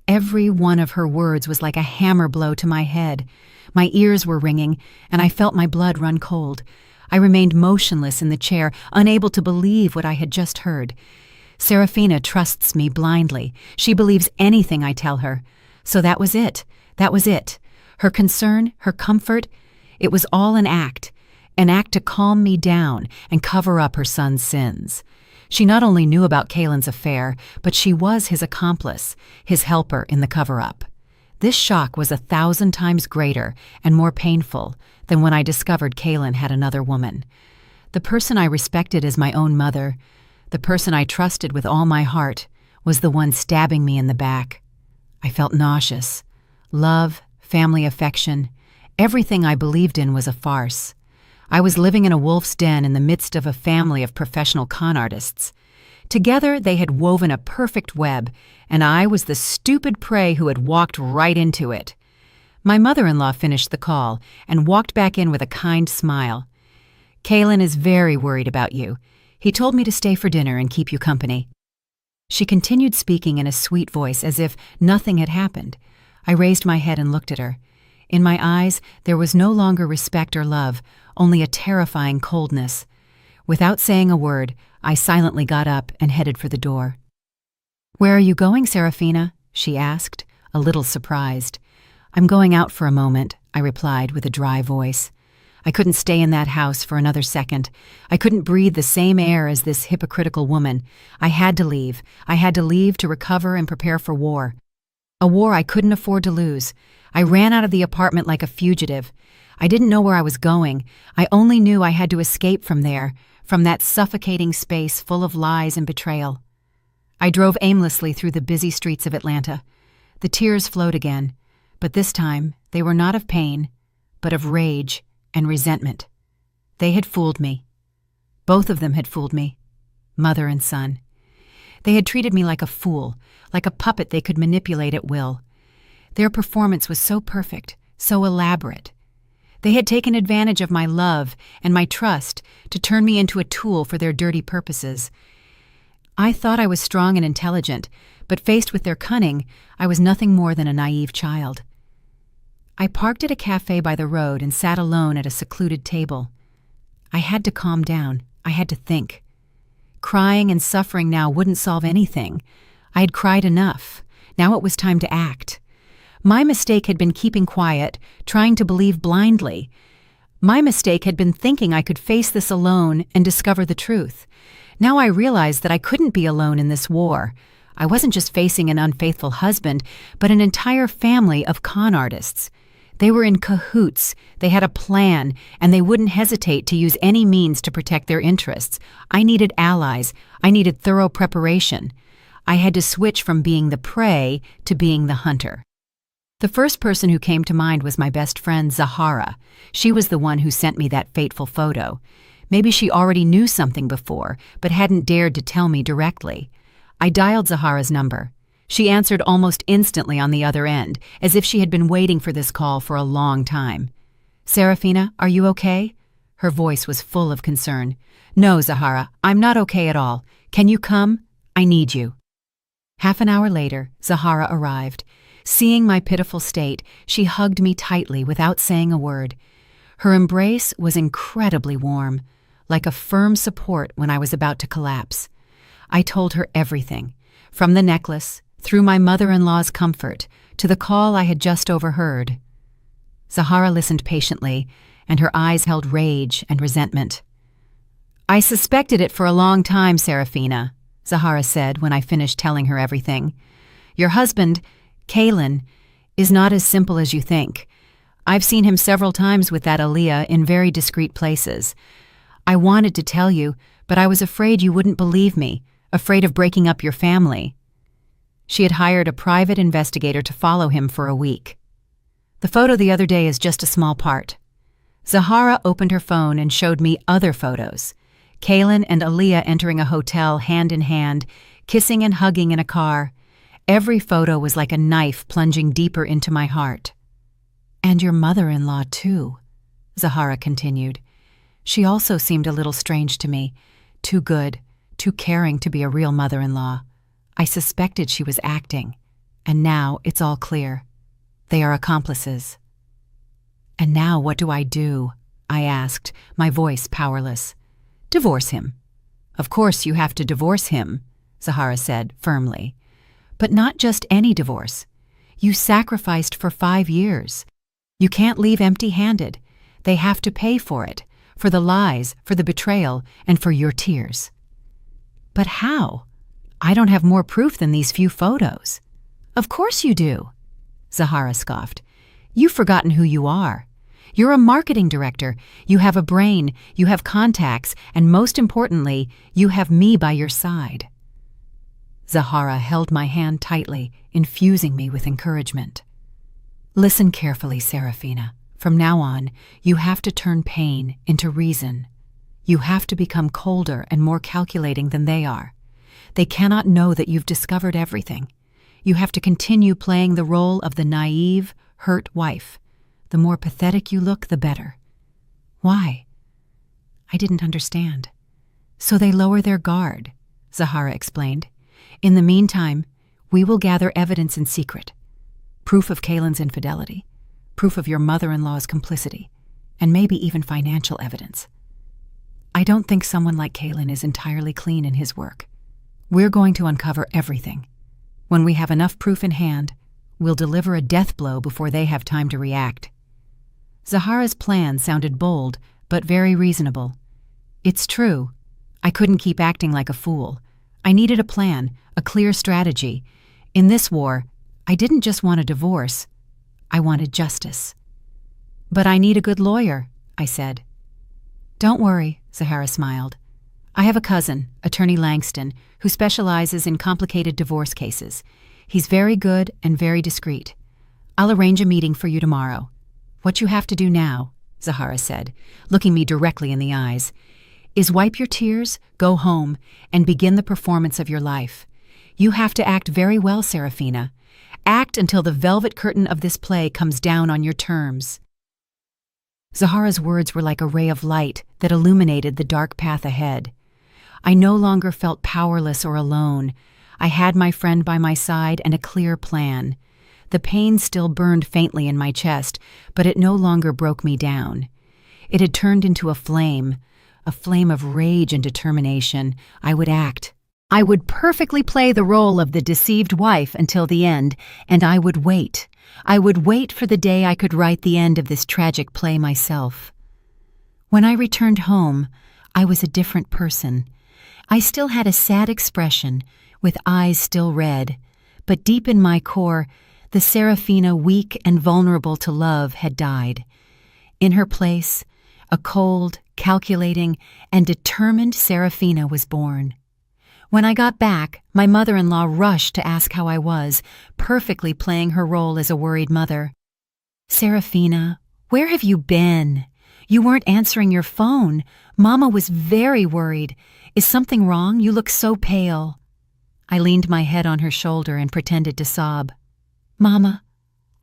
Every one of her words was like a hammer blow to my head. My ears were ringing, and I felt my blood run cold. I remained motionless in the chair, unable to believe what I had just heard. Serafina trusts me blindly. She believes anything I tell her. So that was it. That was it. Her concern, her comfort, it was all an act to calm me down and cover up her son's sins. She not only knew about Kaylin's affair, but she was his accomplice, his helper in the cover-up. This shock was 1,000 times greater and more painful than when I discovered Kaylin had another woman. The person I respected as my own mother, the person I trusted with all my heart, was the one stabbing me in the back. I felt nauseous. Love, family affection, everything I believed in was a farce. I was living in a wolf's den in the midst of a family of professional con artists. Together they had woven a perfect web, and I was the stupid prey who had walked right into it. My mother-in-law finished the call and walked back in with a kind smile. "Kaylin is very worried about you. He told me to stay for dinner and keep you company." She continued speaking in a sweet voice as if nothing had happened. I raised my head and looked at her. In my eyes, there was no longer respect or love, only a terrifying coldness. Without saying a word, I silently got up and headed for the door. "Where are you going, Serafina?" she asked, a little surprised. "I'm going out for a moment," I replied with a dry voice. I couldn't stay in that house for another second. I couldn't breathe the same air as this hypocritical woman. I had to leave. I had to leave to recover and prepare for war. A war I couldn't afford to lose. I ran out of the apartment like a fugitive. I didn't know where I was going. I only knew I had to escape from there, from that suffocating space full of lies and betrayal. I drove aimlessly through the busy streets of Atlanta. The tears flowed again, but this time they were not of pain, but of rage and resentment. They had fooled me. Both of them had fooled me, mother and son. They had treated me like a fool, like a puppet they could manipulate at will. Their performance was so perfect, so elaborate. They had taken advantage of my love and my trust to turn me into a tool for their dirty purposes. I thought I was strong and intelligent, but faced with their cunning, I was nothing more than a naive child. I parked at a cafe by the road and sat alone at a secluded table. I had to calm down. I had to think. Crying and suffering now wouldn't solve anything. I had cried enough. Now it was time to act. My mistake had been keeping quiet, trying to believe blindly. My mistake had been thinking I could face this alone and discover the truth. Now I realized that I couldn't be alone in this war. I wasn't just facing an unfaithful husband, but an entire family of con artists. They were in cahoots, they had a plan, and they wouldn't hesitate to use any means to protect their interests. I needed allies. I needed thorough preparation. I had to switch from being the prey to being the hunter. The first person who came to mind was my best friend, Zahara. She was the one who sent me that fateful photo. Maybe she already knew something before, but hadn't dared to tell me directly. I dialed Zahara's number. She answered almost instantly on the other end, as if she had been waiting for this call for a long time. "Serafina, are you okay?" Her voice was full of concern. "No, Zahara, I'm not okay at all. Can you come? I need you." Half an hour later, Zahara arrived. Seeing my pitiful state, she hugged me tightly without saying a word. Her embrace was incredibly warm, like a firm support when I was about to collapse. I told her everything, from the necklace, through my mother-in-law's comfort, to the call I had just overheard. Zahara listened patiently, and her eyes held rage and resentment. "I suspected it for a long time, Serafina," Zahara said when I finished telling her everything. "Your husband, Kalen, is not as simple as you think. I've seen him several times with that Aliyah in very discreet places. I wanted to tell you, but I was afraid you wouldn't believe me, afraid of breaking up your family." She had hired a private investigator to follow him for a week. "The photo the other day is just a small part." Zahara opened her phone and showed me other photos. Kalen and Aliyah entering a hotel hand in hand, kissing and hugging in a car. Every photo was like a knife plunging deeper into my heart. "And your mother-in-law, too," Zahara continued. "She also seemed a little strange to me. Too good, too caring to be a real mother-in-law. I suspected she was acting, and now it's all clear. They are accomplices." "And now what do I do?" I asked, my voice powerless. "Divorce him." "Of course you have to divorce him," Zahara said firmly. "But not just any divorce. You sacrificed for 5 years. You can't leave empty-handed. They have to pay for it, for the lies, for the betrayal, and for your tears." "But how? I don't have more proof than these few photos." "Of course you do," Zahara scoffed. "You've forgotten who you are. You're a marketing director. You have a brain, you have contacts, and most importantly, you have me by your side." Zahara held my hand tightly, infusing me with encouragement. "Listen carefully, Serafina. From now on, you have to turn pain into reason. You have to become colder and more calculating than they are. They cannot know that you've discovered everything. You have to continue playing the role of the naive, hurt wife. The more pathetic you look, the better." "Why?" I didn't understand. "So they lower their guard," Zahara explained. "In the meantime, we will gather evidence in secret. Proof of Kalen's infidelity, proof of your mother-in-law's complicity, and maybe even financial evidence. I don't think someone like Kalen is entirely clean in his work. We're going to uncover everything. When we have enough proof in hand, we'll deliver a death blow before they have time to react." Zahara's plan sounded bold, but very reasonable. It's true. I couldn't keep acting like a fool. I needed a plan, a clear strategy. In this war, I didn't just want a divorce. I wanted justice. "But I need a good lawyer," I said. "Don't worry," Zahara smiled. "I have a cousin, Attorney Langston, who specializes in complicated divorce cases. He's very good and very discreet. I'll arrange a meeting for you tomorrow. What you have to do now," Zahara said, looking me directly in the eyes, "is wipe your tears, go home, and begin the performance of your life. You have to act very well, Serafina. Act until the velvet curtain of this play comes down on your terms." Zahara's words were like a ray of light that illuminated the dark path ahead. I no longer felt powerless or alone. I had my friend by my side and a clear plan. The pain still burned faintly in my chest, but it no longer broke me down. It had turned into a flame of rage and determination. I would act. I would perfectly play the role of the deceived wife until the end, and I would wait. I would wait for the day I could write the end of this tragic play myself. When I returned home, I was a different person. I still had a sad expression, with eyes still red, but deep in my core, the Serafina weak and vulnerable to love had died. In her place, a cold, calculating, and determined Serafina was born. When I got back, my mother-in-law rushed to ask how I was, perfectly playing her role as a worried mother. "Serafina, where have you been? You weren't answering your phone. Mama was very worried. Is something wrong? You look so pale." I leaned my head on her shoulder and pretended to sob. "Mama,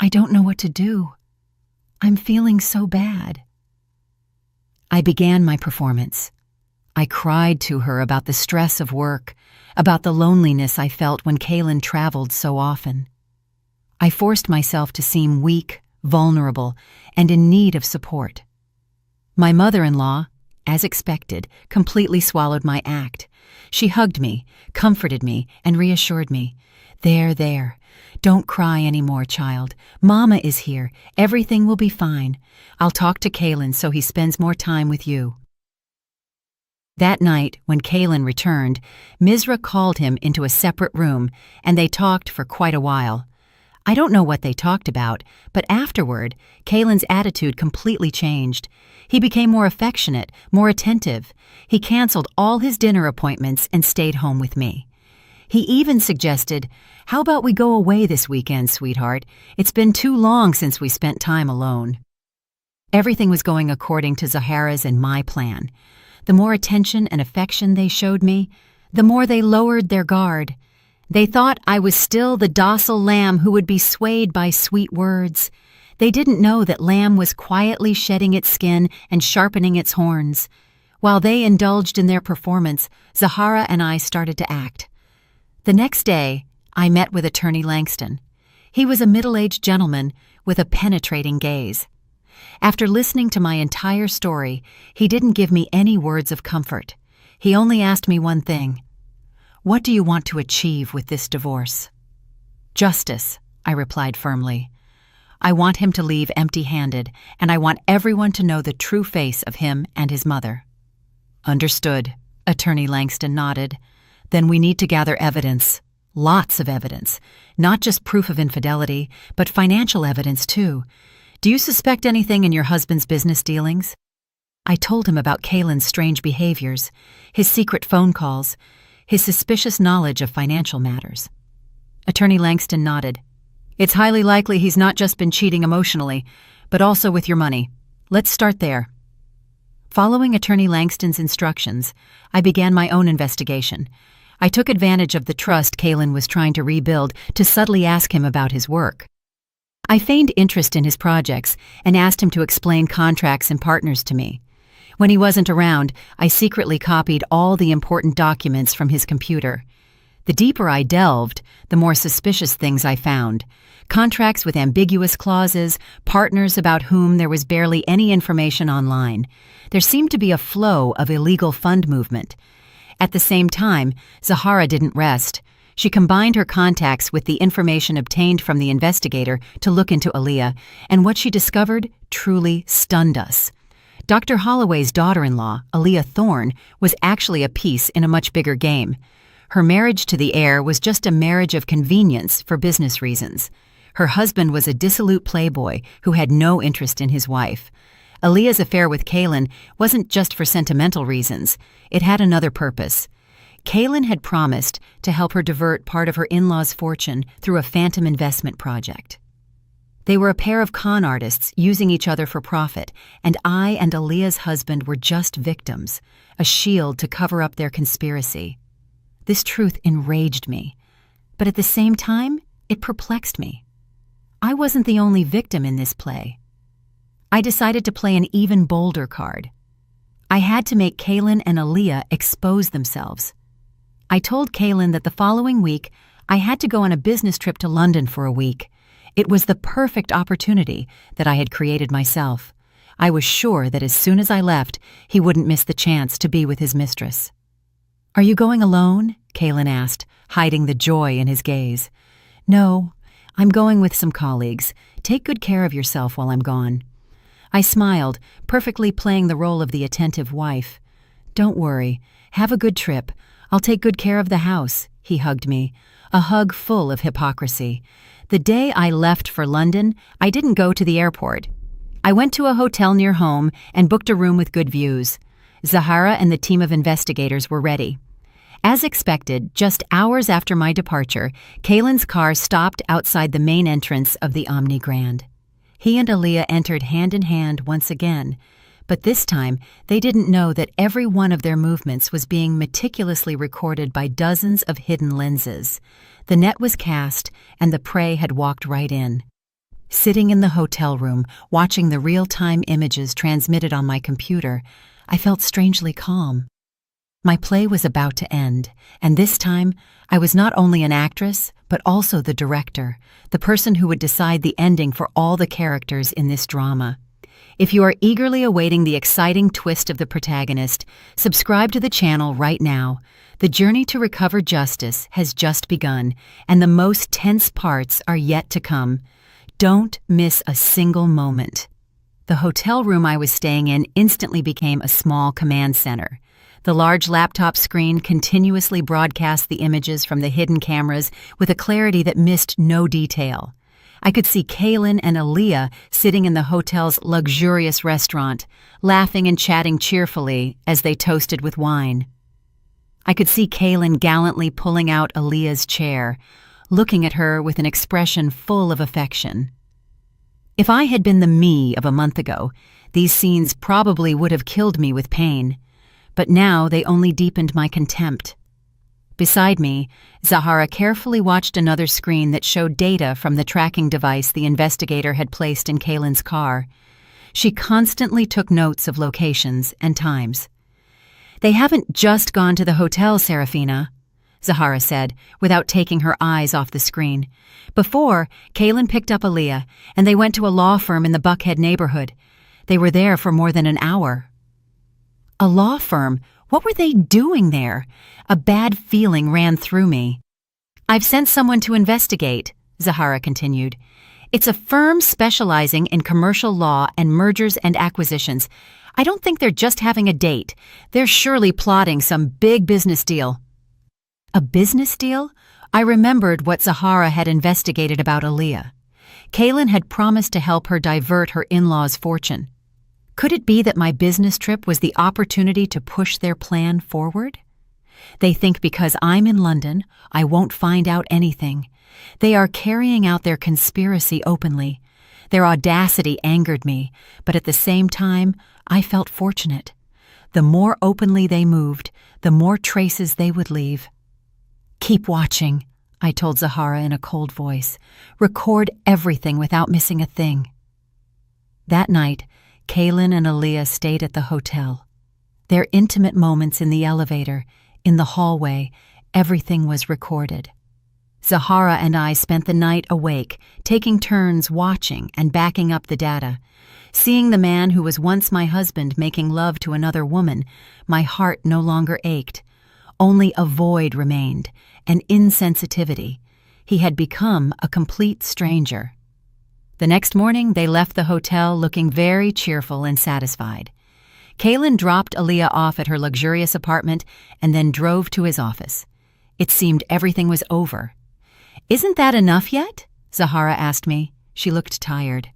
I don't know what to do. I'm feeling so bad." I began my performance. I cried to her about the stress of work, about the loneliness I felt when Kaylin traveled so often. I forced myself to seem weak, vulnerable, and in need of support. My mother-in-law, as expected, completely swallowed my act. She hugged me, comforted me, and reassured me. There. Don't cry anymore, child. Mama is here. Everything will be fine. I'll talk to Kaylin so he spends more time with you." That night, when Kaylin returned, Misra called him into a separate room, and they talked for quite a while. I don't know what they talked about, but afterward, Kaylin's attitude completely changed. He became more affectionate, more attentive. He canceled all his dinner appointments and stayed home with me. He even suggested, "How about we go away this weekend, sweetheart? It's been too long since we spent time alone." Everything was going according to Zahara's and my plan. The more attention and affection they showed me, the more they lowered their guard. They thought I was still the docile lamb who would be swayed by sweet words. They didn't know that lamb was quietly shedding its skin and sharpening its horns. While they indulged in their performance, Zahara and I started to act. The next day, I met with Attorney Langston. He was a middle-aged gentleman with a penetrating gaze. After listening to my entire story, he didn't give me any words of comfort. He only asked me one thing. "What do you want to achieve with this divorce?" "Justice," I replied firmly. "I want him to leave empty-handed, and I want everyone to know the true face of him and his mother." "Understood," Attorney Langston nodded. "Then we need to gather evidence. Lots of evidence. Not just proof of infidelity, but financial evidence, too. Do you suspect anything in your husband's business dealings?" I told him about Kaylin's strange behaviors, his secret phone calls, his suspicious knowledge of financial matters. Attorney Langston nodded. "It's highly likely he's not just been cheating emotionally, but also with your money. Let's start there." Following Attorney Langston's instructions, I began my own investigation. I took advantage of the trust Kaylin was trying to rebuild to subtly ask him about his work. I feigned interest in his projects and asked him to explain contracts and partners to me. When he wasn't around, I secretly copied all the important documents from his computer. The deeper I delved, the more suspicious things I found. Contracts with ambiguous clauses, partners about whom there was barely any information online. There seemed to be a flow of illegal fund movement. At the same time, Zahara didn't rest. She combined her contacts with the information obtained from the investigator to look into Aaliyah, and what she discovered truly stunned us. Dr. Holloway's daughter-in-law, Aaliyah Thorne, was actually a piece in a much bigger game. Her marriage to the heir was just a marriage of convenience for business reasons. Her husband was a dissolute playboy who had no interest in his wife. Aaliyah's affair with Kaylin wasn't just for sentimental reasons. It had another purpose. Kaylin had promised to help her divert part of her in-laws' fortune through a phantom investment project. They were a pair of con artists using each other for profit, and I and Aaliyah's husband were just victims, a shield to cover up their conspiracy. This truth enraged me, but at the same time, it perplexed me. I wasn't the only victim in this play. I decided to play an even bolder card. I had to make Kaylin and Aaliyah expose themselves. I told Kaylin that the following week, I had to go on a business trip to London for a week. It was the perfect opportunity that I had created myself. I was sure that as soon as I left, he wouldn't miss the chance to be with his mistress. "Are you going alone?" Kaylin asked, hiding the joy in his gaze. "No, I'm going with some colleagues. Take good care of yourself while I'm gone." I smiled, perfectly playing the role of the attentive wife. "Don't worry. Have a good trip. I'll take good care of the house," he hugged me, a hug full of hypocrisy. The day I left for London, I didn't go to the airport. I went to a hotel near home and booked a room with good views. Zahara and the team of investigators were ready. As expected, just hours after my departure, Kaylin's car stopped outside the main entrance of the Omni Grand. He and Aaliyah entered hand in hand once again, But this time, they didn't know that every one of their movements was being meticulously recorded by dozens of hidden lenses. The net was cast, and the prey had walked right in. Sitting in the hotel room, watching the real-time images transmitted on my computer, I felt strangely calm. My play was about to end, and this time, I was not only an actress, but also the director, the person who would decide the ending for all the characters in this drama. If you are eagerly awaiting the exciting twist of the protagonist, subscribe to the channel right now. The journey to recover justice has just begun, and the most tense parts are yet to come. Don't miss a single moment. The hotel room I was staying in instantly became a small command center. The large laptop screen continuously broadcast the images from the hidden cameras with a clarity that missed no detail. I could see Kaylin and Aaliyah sitting in the hotel's luxurious restaurant, laughing and chatting cheerfully as they toasted with wine. I could see Kaylin gallantly pulling out Aaliyah's chair, looking at her with an expression full of affection. If I had been the me of a month ago, these scenes probably would have killed me with pain. But now they only deepened my contempt. Beside me, Zahara carefully watched another screen that showed data from the tracking device the investigator had placed in Kaylin's car. She constantly took notes of locations and times. "They haven't just gone to the hotel, Serafina," Zahara said, without taking her eyes off the screen. "Before, Kaylin picked up Aaliyah, and they went to a law firm in the Buckhead neighborhood. They were there for more than an hour." A law firm? What were they doing there? A bad feeling ran through me. "I've sent someone to investigate," Zahara continued. "It's a firm specializing in commercial law and mergers and acquisitions. I don't think they're just having a date. They're surely plotting some big business deal." A business deal? I remembered what Zahara had investigated about Aaliyah. Kaylin had promised to help her divert her in-laws' fortune. Could it be that my business trip was the opportunity to push their plan forward? They think because I'm in London, I won't find out anything. They are carrying out their conspiracy openly. Their audacity angered me, but at the same time, I felt fortunate. The more openly they moved, the more traces they would leave. "Keep watching," I told Zahara in a cold voice. "Record everything without missing a thing." That night, Kaylin and Aaliyah stayed at the hotel. Their intimate moments in the elevator, in the hallway, everything was recorded. Zahara and I spent the night awake, taking turns watching and backing up the data. Seeing the man who was once my husband making love to another woman, my heart no longer ached. Only a void remained, an insensitivity. He had become a complete stranger. The next morning, they left the hotel looking very cheerful and satisfied. Kaylin dropped Aaliyah off at her luxurious apartment and then drove to his office. It seemed everything was over. "Isn't that enough yet?" Zahara asked me. She looked tired.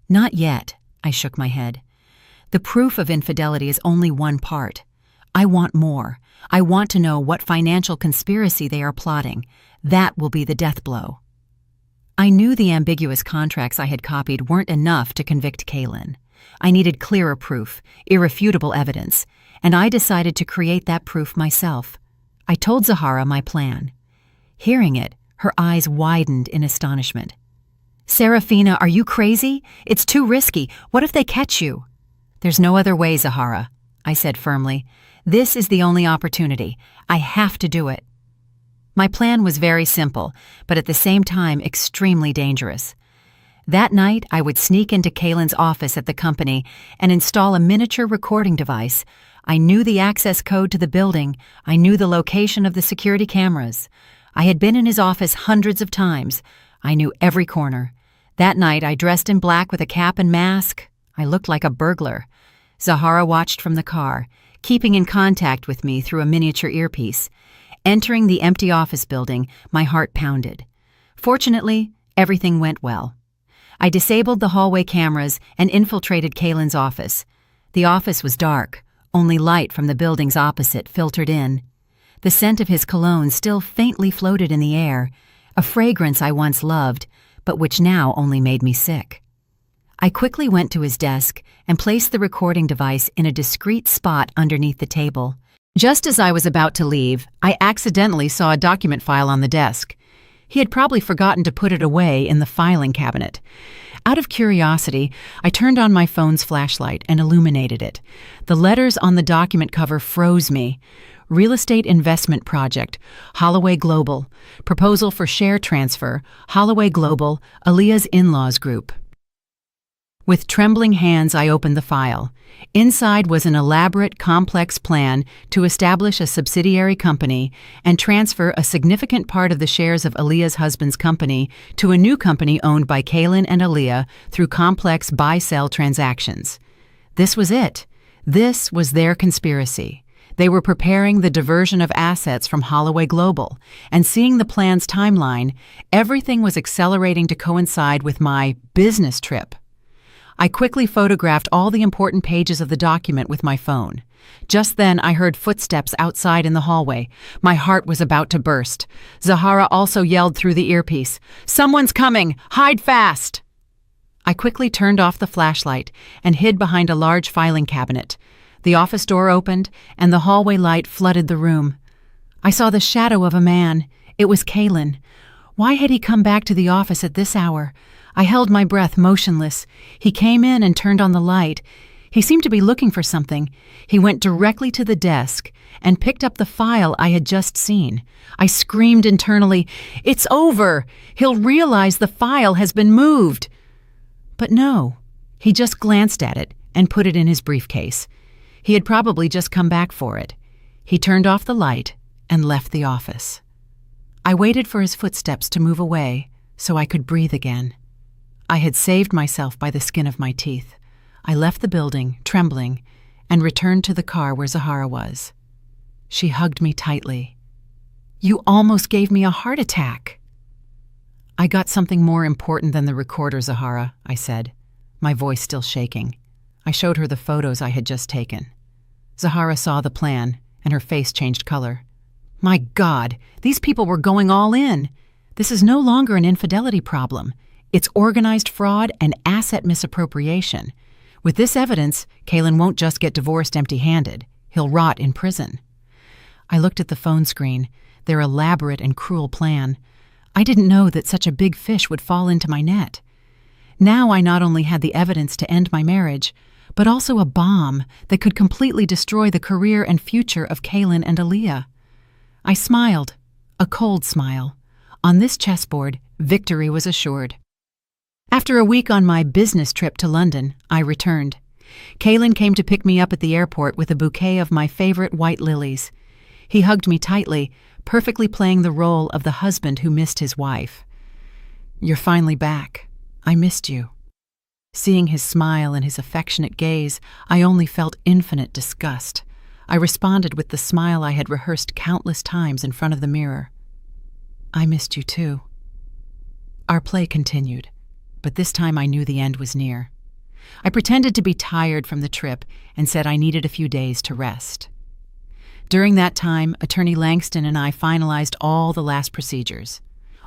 "Not yet," I shook my head. "The proof of infidelity is only one part. I want more. I want to know what financial conspiracy they are plotting. That will be the death blow." I knew the ambiguous contracts I had copied weren't enough to convict Kaylin. I needed clearer proof, irrefutable evidence, and I decided to create that proof myself. I told Zahara my plan. Hearing it, her eyes widened in astonishment. "Serafina, are you crazy? It's too risky. What if they catch you?" "There's no other way, Zahara," I said firmly. "This is the only opportunity. I have to do it." My plan was very simple, but at the same time extremely dangerous. That night, I would sneak into Kaylin's office at the company and install a miniature recording device. I knew the access code to the building. I knew the location of the security cameras. I had been in his office hundreds of times. I knew every corner. That night, I dressed in black with a cap and mask. I looked like a burglar. Zahara watched from the car, keeping in contact with me through a miniature earpiece. Entering the empty office building, my heart pounded. Fortunately, everything went well. I disabled the hallway cameras and infiltrated Kaylin's office. The office was dark. Only light from the buildings opposite filtered in. The scent of his cologne still faintly floated in the air, a fragrance I once loved, but which now only made me sick. I quickly went to his desk and placed the recording device in a discreet spot underneath the table. Just as I was about to leave, I accidentally saw a document file on the desk. He had probably forgotten to put it away in the filing cabinet. Out of curiosity, I turned on my phone's flashlight and illuminated it. The letters on the document cover froze me. Real estate investment project, Holloway Global. Proposal for share transfer, Holloway Global, Aaliyah's in-laws group. With trembling hands, I opened the file. Inside was an elaborate, complex plan to establish a subsidiary company and transfer a significant part of the shares of Aaliyah's husband's company to a new company owned by Kaylin and Aaliyah through complex buy-sell transactions. This was it. This was their conspiracy. They were preparing the diversion of assets from Holloway Global, and seeing the plan's timeline, everything was accelerating to coincide with my business trip. I quickly photographed all the important pages of the document with my phone. Just then, I heard footsteps outside in the hallway. My heart was about to burst. Zahara also yelled through the earpiece, "Someone's coming! Hide fast!" I quickly turned off the flashlight and hid behind a large filing cabinet. The office door opened, and the hallway light flooded the room. I saw the shadow of a man. It was Kaylin. Why had he come back to the office at this hour? I held my breath, motionless. He came in and turned on the light. He seemed to be looking for something. He went directly to the desk and picked up the file I had just seen. I screamed internally, "It's over! He'll realize the file has been moved!" But no, he just glanced at it and put it in his briefcase. He had probably just come back for it. He turned off the light and left the office. I waited for his footsteps to move away so I could breathe again. I had saved myself by the skin of my teeth. I left the building, trembling, and returned to the car where Zahara was. She hugged me tightly. "You almost gave me a heart attack." "I got something more important than the recorder, Zahara," I said, my voice still shaking. I showed her the photos I had just taken. Zahara saw the plan, and her face changed color. My God, these people were going all in. This is no longer an infidelity problem. It's organized fraud and asset misappropriation. With this evidence, Kaylin won't just get divorced empty-handed. He'll rot in prison. I looked at the phone screen, their elaborate and cruel plan. I didn't know that such a big fish would fall into my net. Now I not only had the evidence to end my marriage, but also a bomb that could completely destroy the career and future of Kaylin and Aaliyah. I smiled, a cold smile. On this chessboard, victory was assured. After a week on my business trip to London, I returned. Kaylin came to pick me up at the airport with a bouquet of my favorite white lilies. He hugged me tightly, perfectly playing the role of the husband who missed his wife. "You're finally back. I missed you." Seeing his smile and his affectionate gaze, I only felt infinite disgust. I responded with the smile I had rehearsed countless times in front of the mirror. "I missed you too." Our play continued, but this time I knew the end was near. I pretended to be tired from the trip and said I needed a few days to rest. During that time, Attorney Langston and I finalized all the last procedures,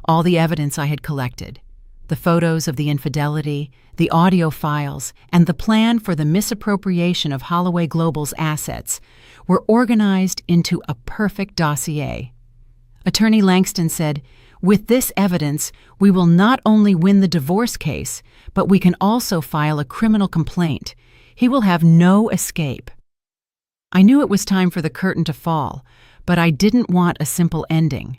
all the evidence I had collected, the photos of the infidelity, the audio files, and the plan for the misappropriation of Holloway Global's assets were organized into a perfect dossier. Attorney Langston said, "With this evidence, we will not only win the divorce case, but we can also file a criminal complaint. He will have no escape." I knew it was time for the curtain to fall, but I didn't want a simple ending.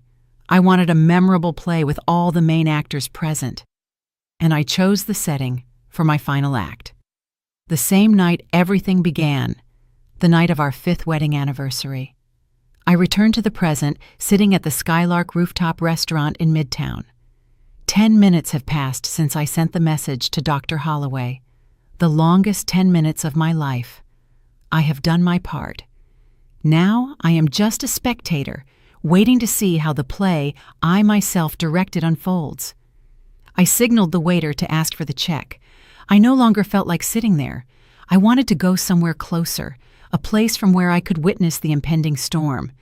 I wanted a memorable play with all the main actors present. And I chose the setting for my final act. The same night everything began, the night of our 5th wedding anniversary. I returned to the present, sitting at the Skylark rooftop restaurant in Midtown. 10 minutes have passed since I sent the message to Dr. Holloway, the longest 10 minutes of my life. I have done my part. Now I am just a spectator, waiting to see how the play I myself directed unfolds. I signaled the waiter to ask for the check. I no longer felt like sitting there. I wanted to go somewhere closer, a place from where I could witness the impending storm.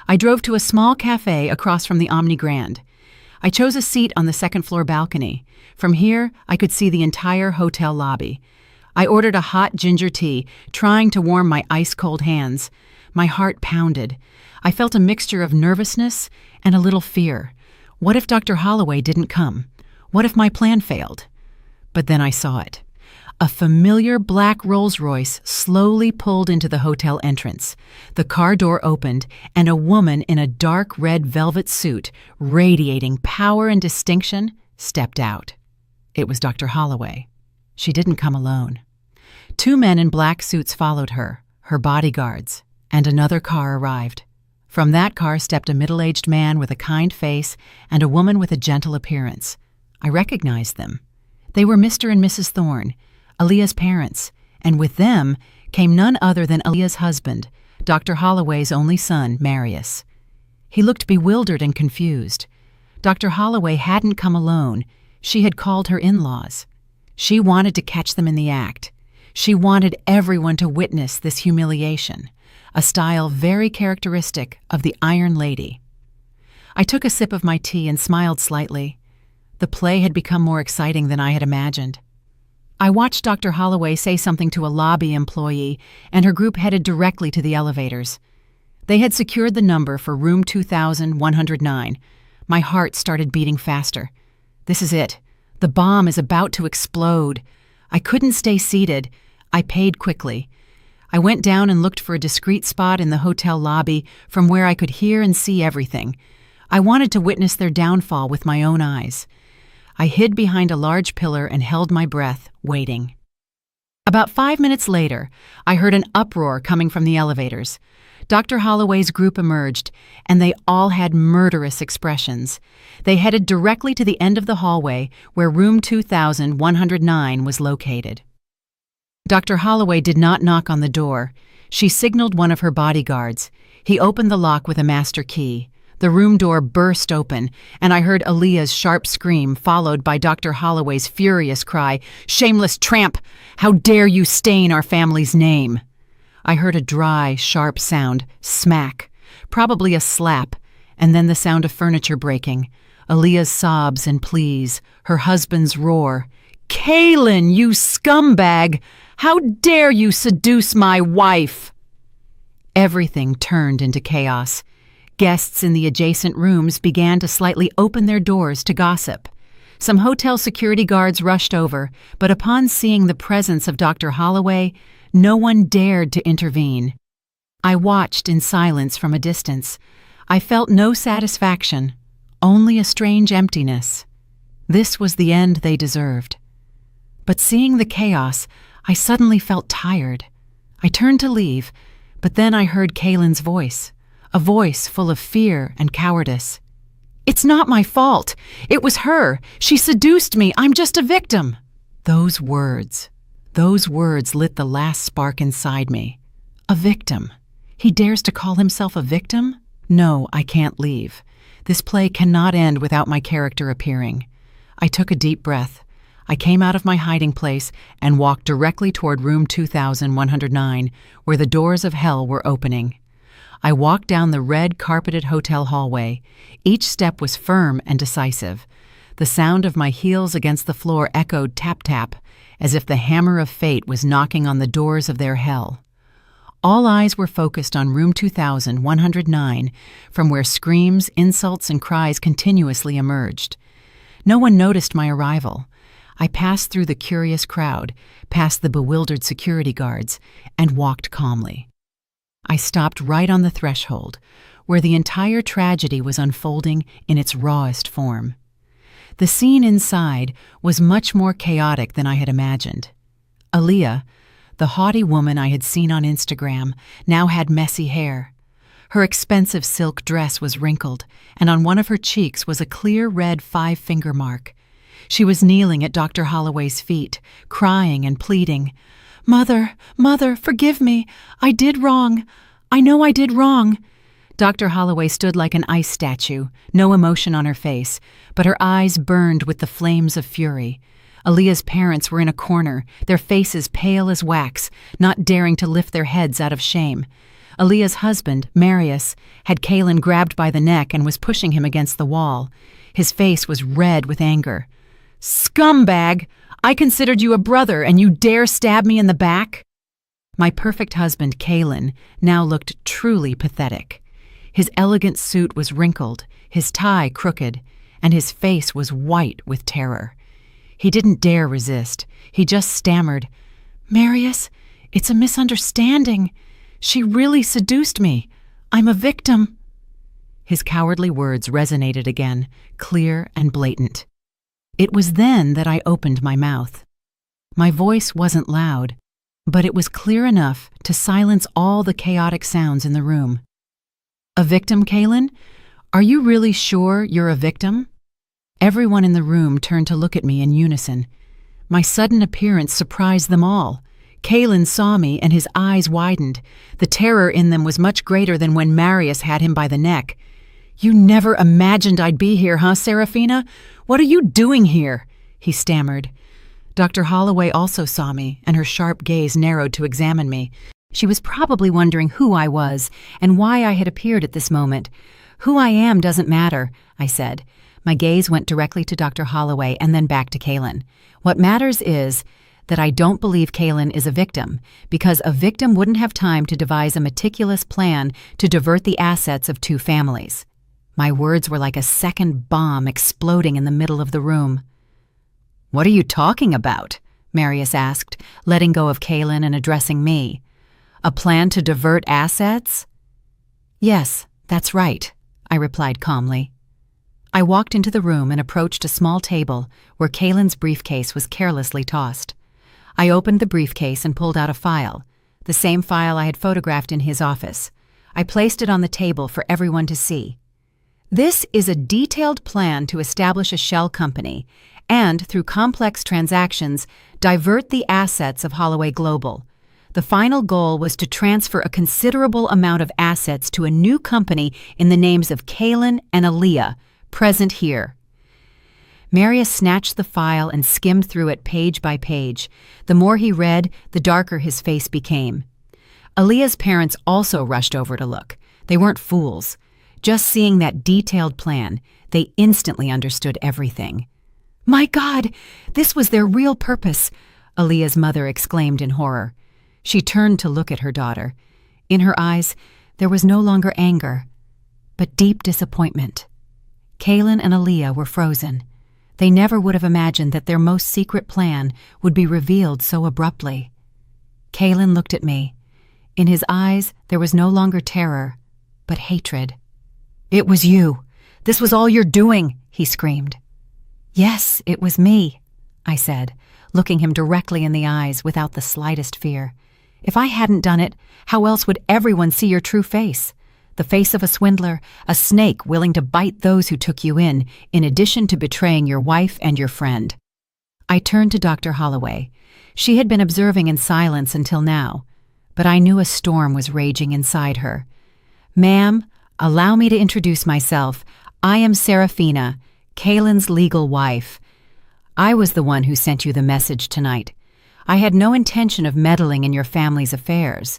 I drove to a small cafe across from the Omni Grand. I chose a seat on the second-floor balcony. From here, I could see the entire hotel lobby. I ordered a hot ginger tea, trying to warm my ice-cold hands. My heart pounded. I felt a mixture of nervousness and a little fear. What if Dr. Holloway didn't come? What if my plan failed? But then I saw it. A familiar black Rolls-Royce slowly pulled into the hotel entrance. The car door opened, and a woman in a dark red velvet suit, radiating power and distinction, stepped out. It was Dr. Holloway. She didn't come alone. 2 men in black suits followed her, her bodyguards, and another car arrived. From that car stepped a middle-aged man with a kind face and a woman with a gentle appearance. I recognized them. They were Mr. and Mrs. Thorne, Aaliyah's parents, and with them came none other than Aaliyah's husband, Dr. Holloway's only son, Marius. He looked bewildered and confused. Dr. Holloway hadn't come alone. She had called her in-laws. She wanted to catch them in the act. She wanted everyone to witness this humiliation, a style very characteristic of the Iron Lady. I took a sip of my tea and smiled slightly. The play had become more exciting than I had imagined. I watched Dr. Holloway say something to a lobby employee, and her group headed directly to the elevators. They had secured the number for room 2109. My heart started beating faster. This is it. The bomb is about to explode. I couldn't stay seated. I paid quickly. I went down and looked for a discreet spot in the hotel lobby from where I could hear and see everything. I wanted to witness their downfall with my own eyes. I hid behind a large pillar and held my breath, waiting. About 5 minutes later, I heard an uproar coming from the elevators. Dr. Holloway's group emerged, and they all had murderous expressions. They headed directly to the end of the hallway where room 2109 was located. Dr. Holloway did not knock on the door. She signaled one of her bodyguards. He opened the lock with a master key. The room door burst open, and I heard Aaliyah's sharp scream, followed by Dr. Holloway's furious cry, "Shameless tramp! How dare you stain our family's name!" I heard a dry, sharp sound, smack, probably a slap, and then the sound of furniture breaking, Aaliyah's sobs and pleas, her husband's roar. "Kaylin, you scumbag! How dare you seduce my wife!" Everything turned into chaos. Guests in the adjacent rooms began to slightly open their doors to gossip. Some hotel security guards rushed over, but upon seeing the presence of Dr. Holloway, no one dared to intervene. I watched in silence from a distance. I felt no satisfaction, only a strange emptiness. This was the end they deserved. But seeing the chaos, I suddenly felt tired. I turned to leave, but then I heard Kaylin's voice. A voice full of fear and cowardice. "It's not my fault. It was her. She seduced me. I'm just a victim." Those words lit the last spark inside me. A victim. He dares to call himself a victim? No, I can't leave. This play cannot end without my character appearing. I took a deep breath. I came out of my hiding place and walked directly toward room 2109, where the doors of hell were opening. I walked down the red-carpeted hotel hallway. Each step was firm and decisive. The sound of my heels against the floor echoed tap-tap, as if the hammer of fate was knocking on the doors of their hell. All eyes were focused on room 2109, from where screams, insults, and cries continuously emerged. No one noticed my arrival. I passed through the curious crowd, past the bewildered security guards, and walked calmly. I stopped right on the threshold, where the entire tragedy was unfolding in its rawest form. The scene inside was much more chaotic than I had imagined. Aaliyah, the haughty woman I had seen on Instagram, now had messy hair. Her expensive silk dress was wrinkled, and on one of her cheeks was a clear red 5-finger mark. She was kneeling at Dr. Holloway's feet, crying and pleading. "Mother, Mother, forgive me. I did wrong. I know I did wrong." Dr. Holloway stood like an ice statue, no emotion on her face, but her eyes burned with the flames of fury. Aaliyah's parents were in a corner, their faces pale as wax, not daring to lift their heads out of shame. Aaliyah's husband, Marius, had Kaylin grabbed by the neck and was pushing him against the wall. His face was red with anger. "Scumbag! I considered you a brother, and you dare stab me in the back?" My perfect husband, Kalen, now looked truly pathetic. His elegant suit was wrinkled, his tie crooked, and his face was white with terror. He didn't dare resist. He just stammered, "Marius, it's a misunderstanding. She really seduced me. I'm a victim." His cowardly words resonated again, clear and blatant. It was then that I opened my mouth. My voice wasn't loud, but it was clear enough to silence all the chaotic sounds in the room. "A victim, Kalen? Are you really sure you're a victim?" Everyone in the room turned to look at me in unison. My sudden appearance surprised them all. Kalen saw me and his eyes widened. The terror in them was much greater than when Marius had him by the neck. "You never imagined I'd be here, huh, Serafina? What are you doing here?" he stammered. Dr. Holloway also saw me, and her sharp gaze narrowed to examine me. She was probably wondering who I was and why I had appeared at this moment. "Who I am doesn't matter," I said. My gaze went directly to Dr. Holloway and then back to Kalen. "What matters is that I don't believe Kalen is a victim, because a victim wouldn't have time to devise a meticulous plan to divert the assets of two families." My words were like a second bomb exploding in the middle of the room. "What are you talking about?" Marius asked, letting go of Kalen and addressing me. "A plan to divert assets?" "Yes, that's right," I replied calmly. I walked into the room and approached a small table where Kalen's briefcase was carelessly tossed. I opened the briefcase and pulled out a file, the same file I had photographed in his office. I placed it on the table for everyone to see. "This is a detailed plan to establish a shell company and, through complex transactions, divert the assets of Holloway Global. The final goal was to transfer a considerable amount of assets to a new company in the names of Kalen and Aaliyah, present here." Marius snatched the file and skimmed through it page by page. The more he read, the darker his face became. Aaliyah's parents also rushed over to look. They weren't fools. Just seeing that detailed plan, they instantly understood everything. "My God, this was their real purpose," Aaliyah's mother exclaimed in horror. She turned to look at her daughter. In her eyes, there was no longer anger, but deep disappointment. Kalen and Aaliyah were frozen. They never would have imagined that their most secret plan would be revealed so abruptly. Kalen looked at me. In his eyes, there was no longer terror, but hatred. "It was you. This was all you're doing," he screamed. "Yes, it was me," I said, looking him directly in the eyes without the slightest fear. "If I hadn't done it, how else would everyone see your true face? The face of a swindler, a snake willing to bite those who took you in addition to betraying your wife and your friend." I turned to Dr. Holloway. She had been observing in silence until now, but I knew a storm was raging inside her. "Ma'am, allow me to introduce myself. I am Serafina, Kalen's legal wife. I was the one who sent you the message tonight. I had no intention of meddling in your family's affairs.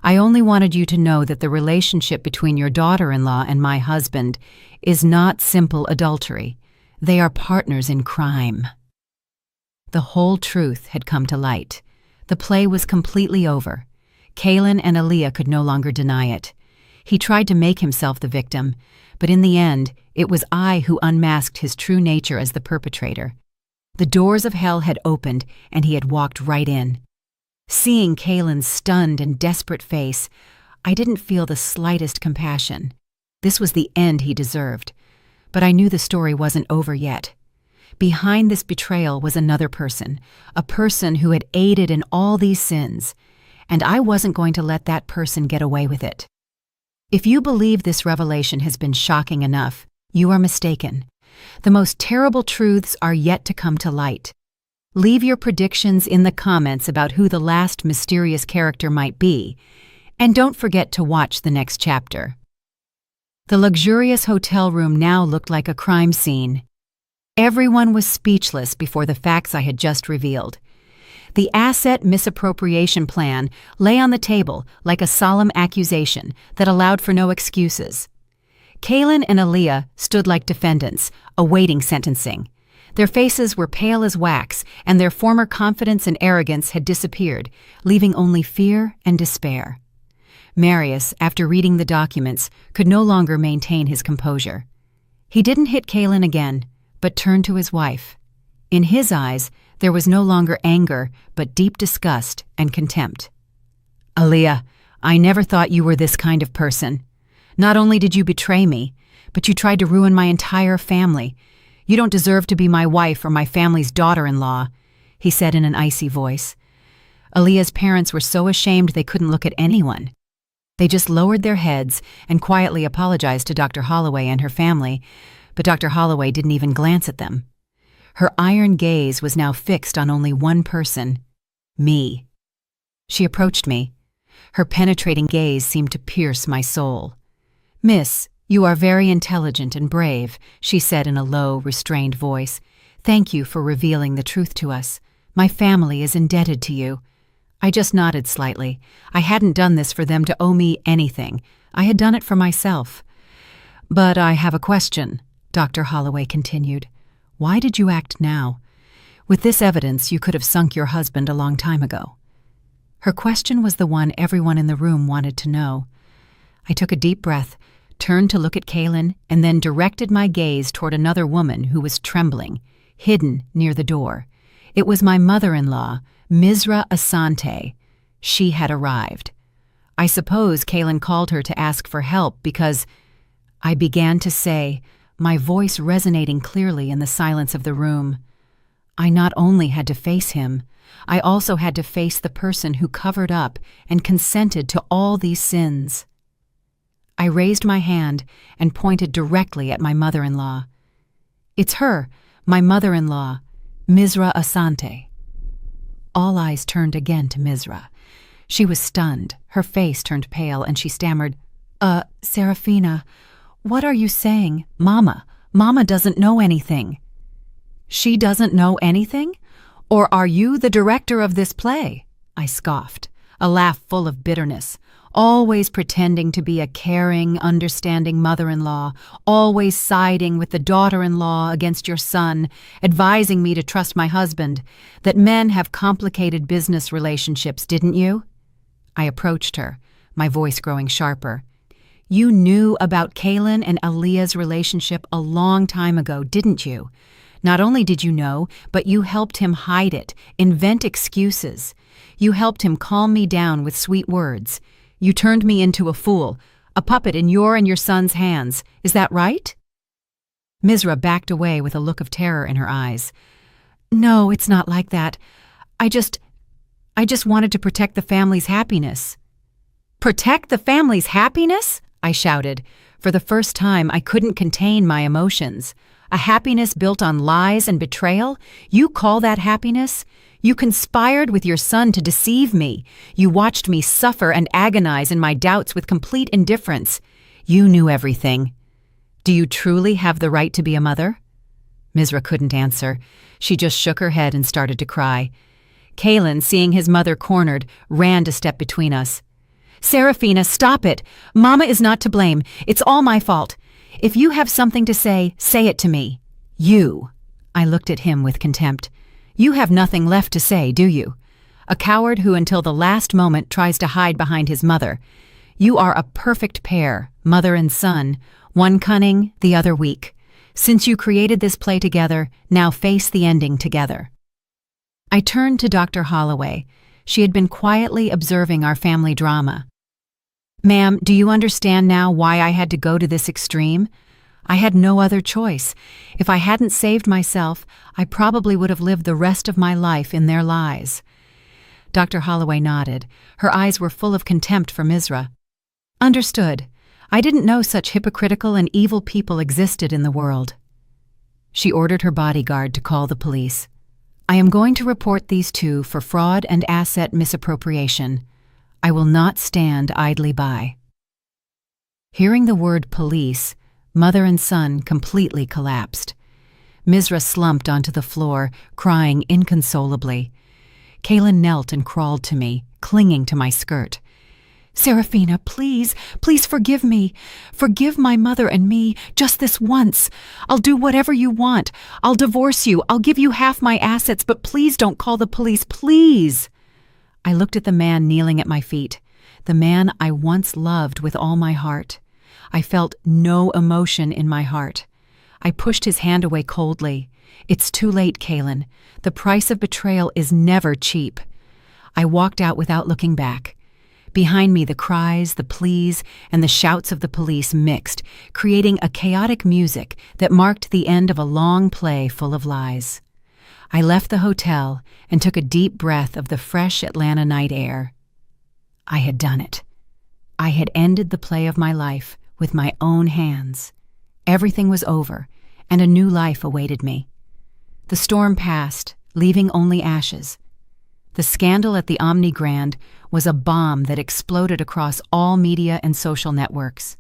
I only wanted you to know that the relationship between your daughter-in-law and my husband is not simple adultery. They are partners in crime." The whole truth had come to light. The play was completely over. Kalen and Aaliyah could no longer deny it. He tried to make himself the victim, but in the end, it was I who unmasked his true nature as the perpetrator. The doors of hell had opened, and he had walked right in. Seeing Kalen's stunned and desperate face, I didn't feel the slightest compassion. This was the end he deserved. But I knew the story wasn't over yet. Behind this betrayal was another person, a person who had aided in all these sins, and I wasn't going to let that person get away with it. If you believe this revelation has been shocking enough, you are mistaken. The most terrible truths are yet to come to light. Leave your predictions in the comments about who the last mysterious character might be, and don't forget to watch the next chapter. The luxurious hotel room now looked like a crime scene. Everyone was speechless before the facts I had just revealed. The asset misappropriation plan lay on the table like a solemn accusation that allowed for no excuses. Kaylin and Aaliyah stood like defendants, awaiting sentencing. Their faces were pale as wax, and their former confidence and arrogance had disappeared, leaving only fear and despair. Marius, after reading the documents, could no longer maintain his composure. He didn't hit Kaylin again, but turned to his wife. In his eyes, there was no longer anger, but deep disgust and contempt. "Aaliyah, I never thought you were this kind of person. Not only did you betray me, but you tried to ruin my entire family. You don't deserve to be my wife or my family's daughter-in-law," he said in an icy voice. Aaliyah's parents were so ashamed they couldn't look at anyone. They just lowered their heads and quietly apologized to Dr. Holloway and her family, but Dr. Holloway didn't even glance at them. Her iron gaze was now fixed on only one person, me. She approached me. Her penetrating gaze seemed to pierce my soul. "Miss, you are very intelligent and brave," she said in a low, restrained voice. "Thank you for revealing the truth to us. My family is indebted to you." I just nodded slightly. I hadn't done this for them to owe me anything. I had done it for myself. "But I have a question," Dr. Holloway continued. "Why did you act now? With this evidence, you could have sunk your husband a long time ago." Her question was the one everyone in the room wanted to know. I took a deep breath, turned to look at Kaylin, and then directed my gaze toward another woman who was trembling, hidden near the door. It was my mother-in-law, Mistress Asante. She had arrived. I suppose Kaylin called her to ask for help because I began to say, my voice resonating clearly in the silence of the room. I not only had to face him, I also had to face the person who covered up and consented to all these sins. I raised my hand and pointed directly at my mother-in-law. "It's her, my mother-in-law, Mistress Asante." All eyes turned again to Mistress. She was stunned, her face turned pale, and she stammered, Serafina, what are you saying? Mama doesn't know anything." "She doesn't know anything? Or are you the director of this play?" I scoffed, a laugh full of bitterness. Always pretending to be a caring, understanding mother-in-law, always siding with the daughter-in-law against your son, advising me to trust my husband, that men have complicated business relationships, didn't you? I approached her, my voice growing sharper. "You knew about Kaylin and Aaliyah's relationship a long time ago, didn't you? Not only did you know, but you helped him hide it, invent excuses. You helped him calm me down with sweet words. You turned me into a fool, a puppet in your and your son's hands. Is that right?" Mistress backed away with a look of terror in her eyes. "No, it's not like that. I just wanted to protect the family's happiness." "Protect the family's happiness?" I shouted. For the first time, I couldn't contain my emotions. A happiness built on lies and betrayal? You call that happiness? You conspired with your son to deceive me. You watched me suffer and agonize in my doubts with complete indifference. You knew everything. Do you truly have the right to be a mother? Mistress couldn't answer. She just shook her head and started to cry. Kaylin, seeing his mother cornered, ran to step between us. "Serafina, stop it. Mama is not to blame. It's all my fault. If you have something to say it to me. You." I looked at him with contempt. "You have nothing left to say, do you? A coward who until the last moment tries to hide behind his mother. You are a perfect pair, mother and son, one cunning, the other weak. Since you created this play together, now face the ending together." I turned to Dr. Holloway. She had been quietly observing our family drama. "Ma'am, do you understand now why I had to go to this extreme? I had no other choice. If I hadn't saved myself, I probably would have lived the rest of my life in their lies." Dr. Holloway nodded. Her eyes were full of contempt for Mistress. "Understood. I didn't know such hypocritical and evil people existed in the world." She ordered her bodyguard to call the police. "I am going to report these two for fraud and asset misappropriation. I will not stand idly by." Hearing the word police, mother and son completely collapsed. Mistress slumped onto the floor, crying inconsolably. Kaylin knelt and crawled to me, clinging to my skirt. Serafina, please, please forgive me. Forgive my mother and me, just this once. I'll do whatever you want. I'll divorce you. I'll give you half my assets, but please don't call the police, please. I looked at the man kneeling at my feet, the man I once loved with all my heart. I felt no emotion in my heart. I pushed his hand away coldly. It's too late, Kaylin. The price of betrayal is never cheap. I walked out without looking back. Behind me, the cries, the pleas, and the shouts of the police mixed, creating a chaotic music that marked the end of a long play full of lies. I left the hotel and took a deep breath of the fresh Atlanta night air. I had done it. I had ended the play of my life with my own hands. Everything was over, and a new life awaited me. The storm passed, leaving only ashes. The scandal at the Omni Grand was a bomb that exploded across all media and social networks.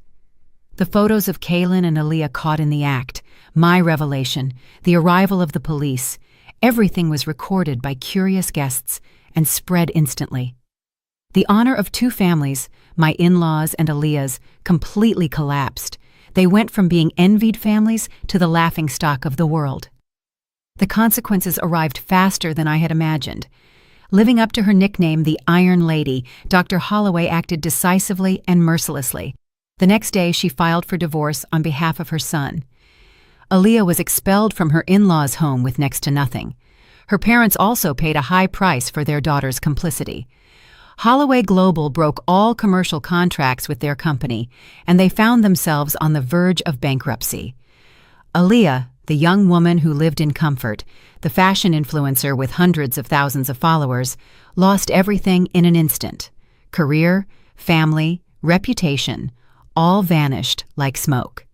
The photos of Kaylin and Aaliyah caught in the act, my revelation, the arrival of the police, everything was recorded by curious guests and spread instantly. The honor of two families, my in-laws and Aaliyah's, completely collapsed. They went from being envied families to the laughingstock of the world. The consequences arrived faster than I had imagined. Living up to her nickname, the Iron Lady, Dr. Holloway acted decisively and mercilessly. The next day, she filed for divorce on behalf of her son. Aaliyah was expelled from her in-laws' home with next to nothing. Her parents also paid a high price for their daughter's complicity. Holloway Global broke all commercial contracts with their company, and they found themselves on the verge of bankruptcy. Aaliyah, the young woman who lived in comfort, the fashion influencer with hundreds of thousands of followers, lost everything in an instant. Career, family, reputation, all vanished like smoke.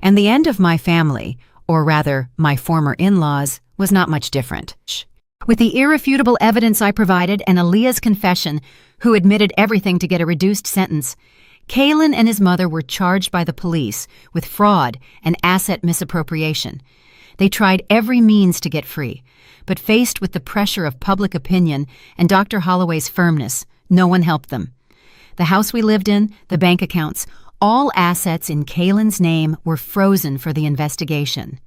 And the end of my family, or rather, my former in-laws, was not much different. With the irrefutable evidence I provided and Aaliyah's confession, who admitted everything to get a reduced sentence, Kaylin and his mother were charged by the police with fraud and asset misappropriation. They tried every means to get free, but faced with the pressure of public opinion and Dr. Holloway's firmness, no one helped them. The house we lived in, the bank accounts, all assets in Kaylin's name were frozen for the investigation.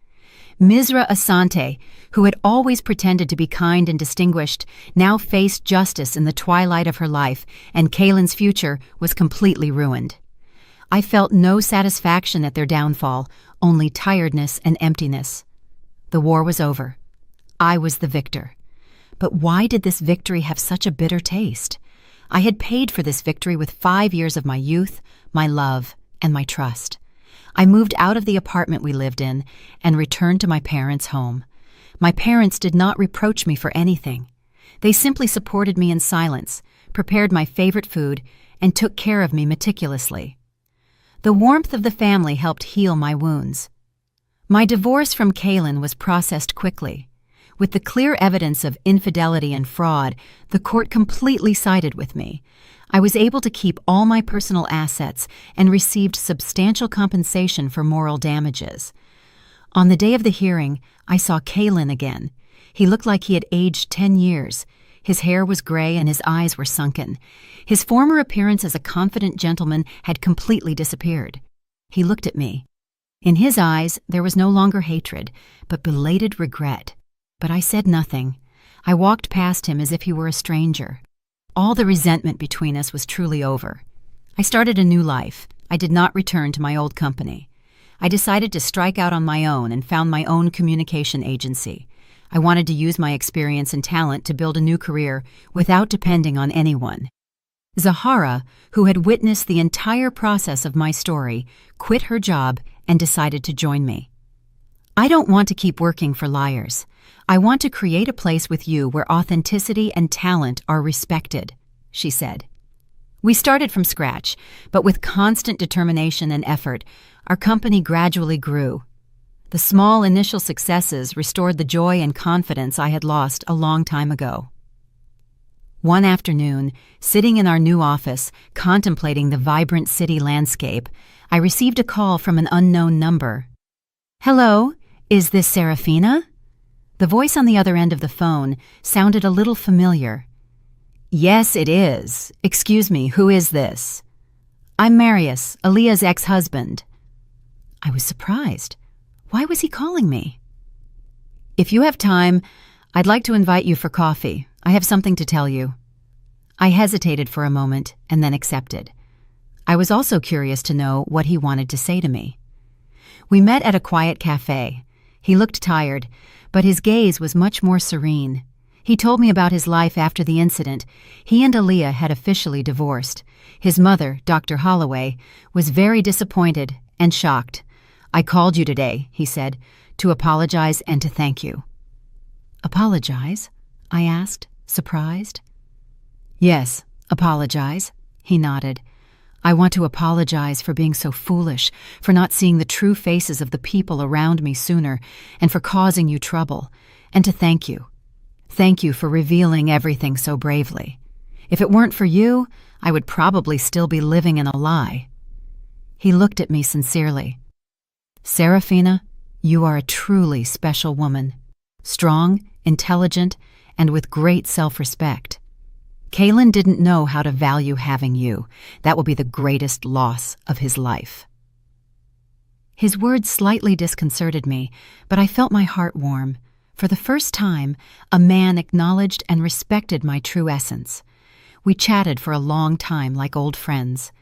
Misra Asante, who had always pretended to be kind and distinguished, now faced justice in the twilight of her life, and Kaylin's future was completely ruined. I felt no satisfaction at their downfall, only tiredness and emptiness. The war was over. I was the victor. But why did this victory have such a bitter taste? I had paid for this victory with 5 years of my youth, my love, and my trust. I moved out of the apartment we lived in and returned to my parents' home. My parents did not reproach me for anything. They simply supported me in silence, prepared my favorite food, and took care of me meticulously. The warmth of the family helped heal my wounds. My divorce from Kaylin was processed quickly. With the clear evidence of infidelity and fraud, the court completely sided with me. I was able to keep all my personal assets and received substantial compensation for moral damages. On the day of the hearing, I saw Kaylin again. He looked like he had aged 10 years. His hair was gray and his eyes were sunken. His former appearance as a confident gentleman had completely disappeared. He looked at me. In his eyes, there was no longer hatred, but belated regret. But I said nothing. I walked past him as if he were a stranger. All the resentment between us was truly over. I started a new life. I did not return to my old company. I decided to strike out on my own and found my own communication agency. I wanted to use my experience and talent to build a new career without depending on anyone. Zahara, who had witnessed the entire process of my story, quit her job and decided to join me. I don't want to keep working for liars. I want to create a place with you where authenticity and talent are respected, she said. We started from scratch, but with constant determination and effort, our company gradually grew. The small initial successes restored the joy and confidence I had lost a long time ago. One afternoon, sitting in our new office, contemplating the vibrant city landscape, I received a call from an unknown number. "Hello, is this Serafina?" The voice on the other end of the phone sounded a little familiar. Yes, it is. Excuse me, who is this? I'm Marius, Aaliyah's ex-husband. I was surprised. Why was he calling me? If you have time, I'd like to invite you for coffee. I have something to tell you. I hesitated for a moment and then accepted. I was also curious to know what he wanted to say to me. We met at a quiet cafe. He looked tired, but his gaze was much more serene. He told me about his life after the incident. He and Aaliyah had officially divorced. His mother, Dr. Holloway, was very disappointed and shocked. I called you today, he said, to apologize and to thank you. Apologize? I asked, surprised. Yes, apologize, he nodded. I want to apologize for being so foolish, for not seeing the true faces of the people around me sooner, and for causing you trouble, and to thank you. Thank you for revealing everything so bravely. If it weren't for you, I would probably still be living in a lie. He looked at me sincerely. Serafina, you are a truly special woman. Strong, intelligent, and with great self-respect. Kalen didn't know how to value having you. That will be the greatest loss of his life. His words slightly disconcerted me, but I felt my heart warm. For the first time, a man acknowledged and respected my true essence. We chatted for a long time like old friends.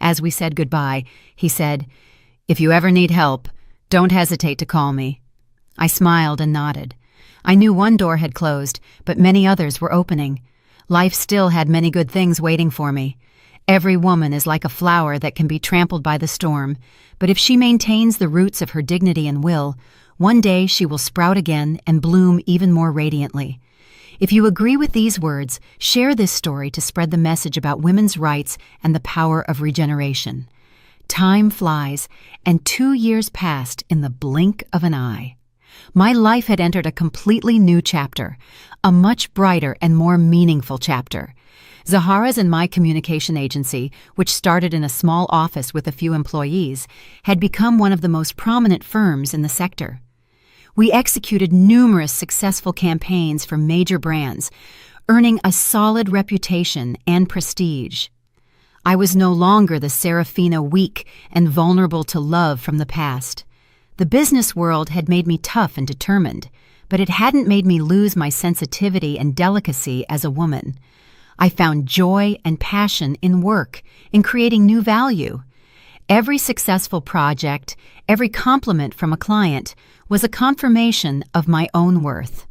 As we said goodbye, he said, "If you ever need help, don't hesitate to call me." I smiled and nodded. I knew one door had closed, but many others were opening. Life still had many good things waiting for me. Every woman is like a flower that can be trampled by the storm, but if she maintains the roots of her dignity and will, one day she will sprout again and bloom even more radiantly. If you agree with these words, share this story to spread the message about women's rights and the power of regeneration. Time flies, and 2 years passed in the blink of an eye. My life had entered a completely new chapter, a much brighter and more meaningful chapter. Zahara's and my communication agency, which started in a small office with a few employees, had become one of the most prominent firms in the sector. We executed numerous successful campaigns for major brands, earning a solid reputation and prestige. I was no longer the Serafina weak and vulnerable to love from the past. The business world had made me tough and determined, but it hadn't made me lose my sensitivity and delicacy as a woman. I found joy and passion in work, in creating new value. Every successful project, every compliment from a client was a confirmation of my own worth.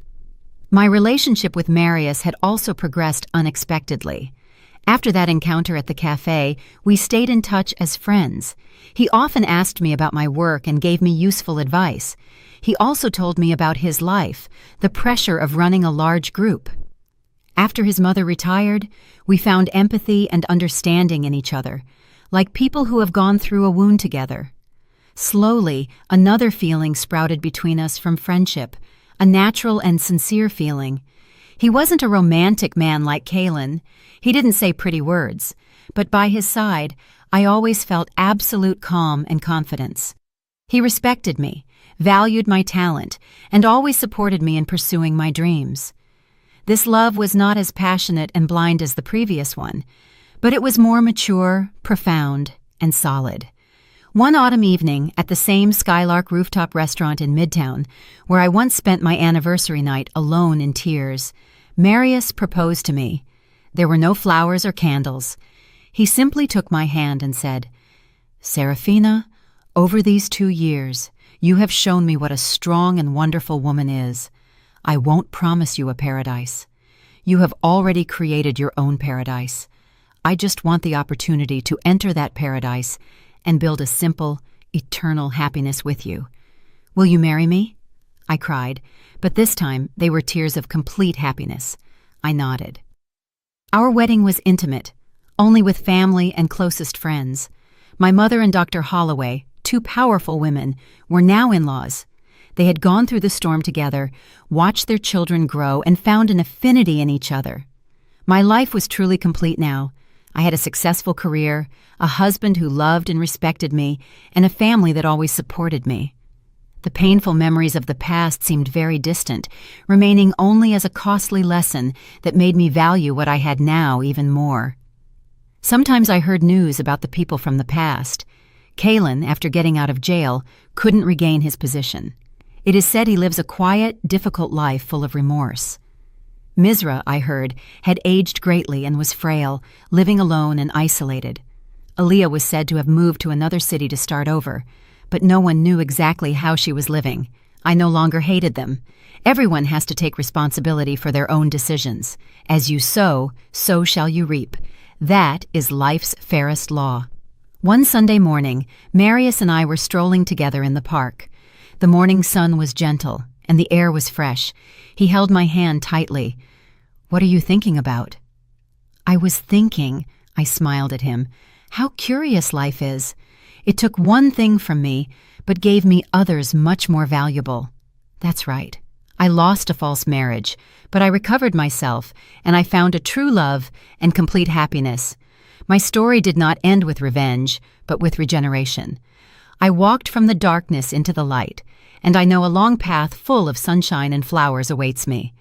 My relationship with Marius had also progressed unexpectedly. After that encounter at the cafe, we stayed in touch as friends. He often asked me about my work and gave me useful advice. He also told me about his life, the pressure of running a large group. After his mother retired, we found empathy and understanding in each other, like people who have gone through a wound together. Slowly, another feeling sprouted between us from friendship, a natural and sincere feeling. He wasn't a romantic man like Kalen. He didn't say pretty words, but by his side, I always felt absolute calm and confidence. He respected me, valued my talent, and always supported me in pursuing my dreams. This love was not as passionate and blind as the previous one, but it was more mature, profound, and solid. One autumn evening, at the same Skylark rooftop restaurant in Midtown, where I once spent my anniversary night alone in tears, Marius proposed to me. There were no flowers or candles. He simply took my hand and said, "Serafina, over these 2 years, you have shown me what a strong and wonderful woman is. I won't promise you a paradise. You have already created your own paradise. I just want the opportunity to enter that paradise and build a simple, eternal happiness with you. Will you marry me?" I cried, but this time they were tears of complete happiness. I nodded. Our wedding was intimate, only with family and closest friends. My mother and Dr. Holloway, 2 powerful women, were now in-laws. They had gone through the storm together, watched their children grow, and found an affinity in each other. My life was truly complete now. I had a successful career, a husband who loved and respected me, and a family that always supported me. The painful memories of the past seemed very distant, remaining only as a costly lesson that made me value what I had now even more. Sometimes I heard news about the people from the past. Kalen, after getting out of jail, couldn't regain his position. It is said he lives a quiet, difficult life full of remorse. Misra, I heard, had aged greatly and was frail, living alone and isolated. Aaliyah was said to have moved to another city to start over, but no one knew exactly how she was living. I no longer hated them. Everyone has to take responsibility for their own decisions. As you sow, so shall you reap. That is life's fairest law. One Sunday morning, Marius and I were strolling together in the park. The morning sun was gentle, and the air was fresh. He held my hand tightly. "What are you thinking about?" "I was thinking," I smiled at him, "how curious life is. It took one thing from me, but gave me others much more valuable." That's right. I lost a false marriage, but I recovered myself, and I found a true love and complete happiness. My story did not end with revenge, but with regeneration. I walked from the darkness into the light, and I know a long path full of sunshine and flowers awaits me.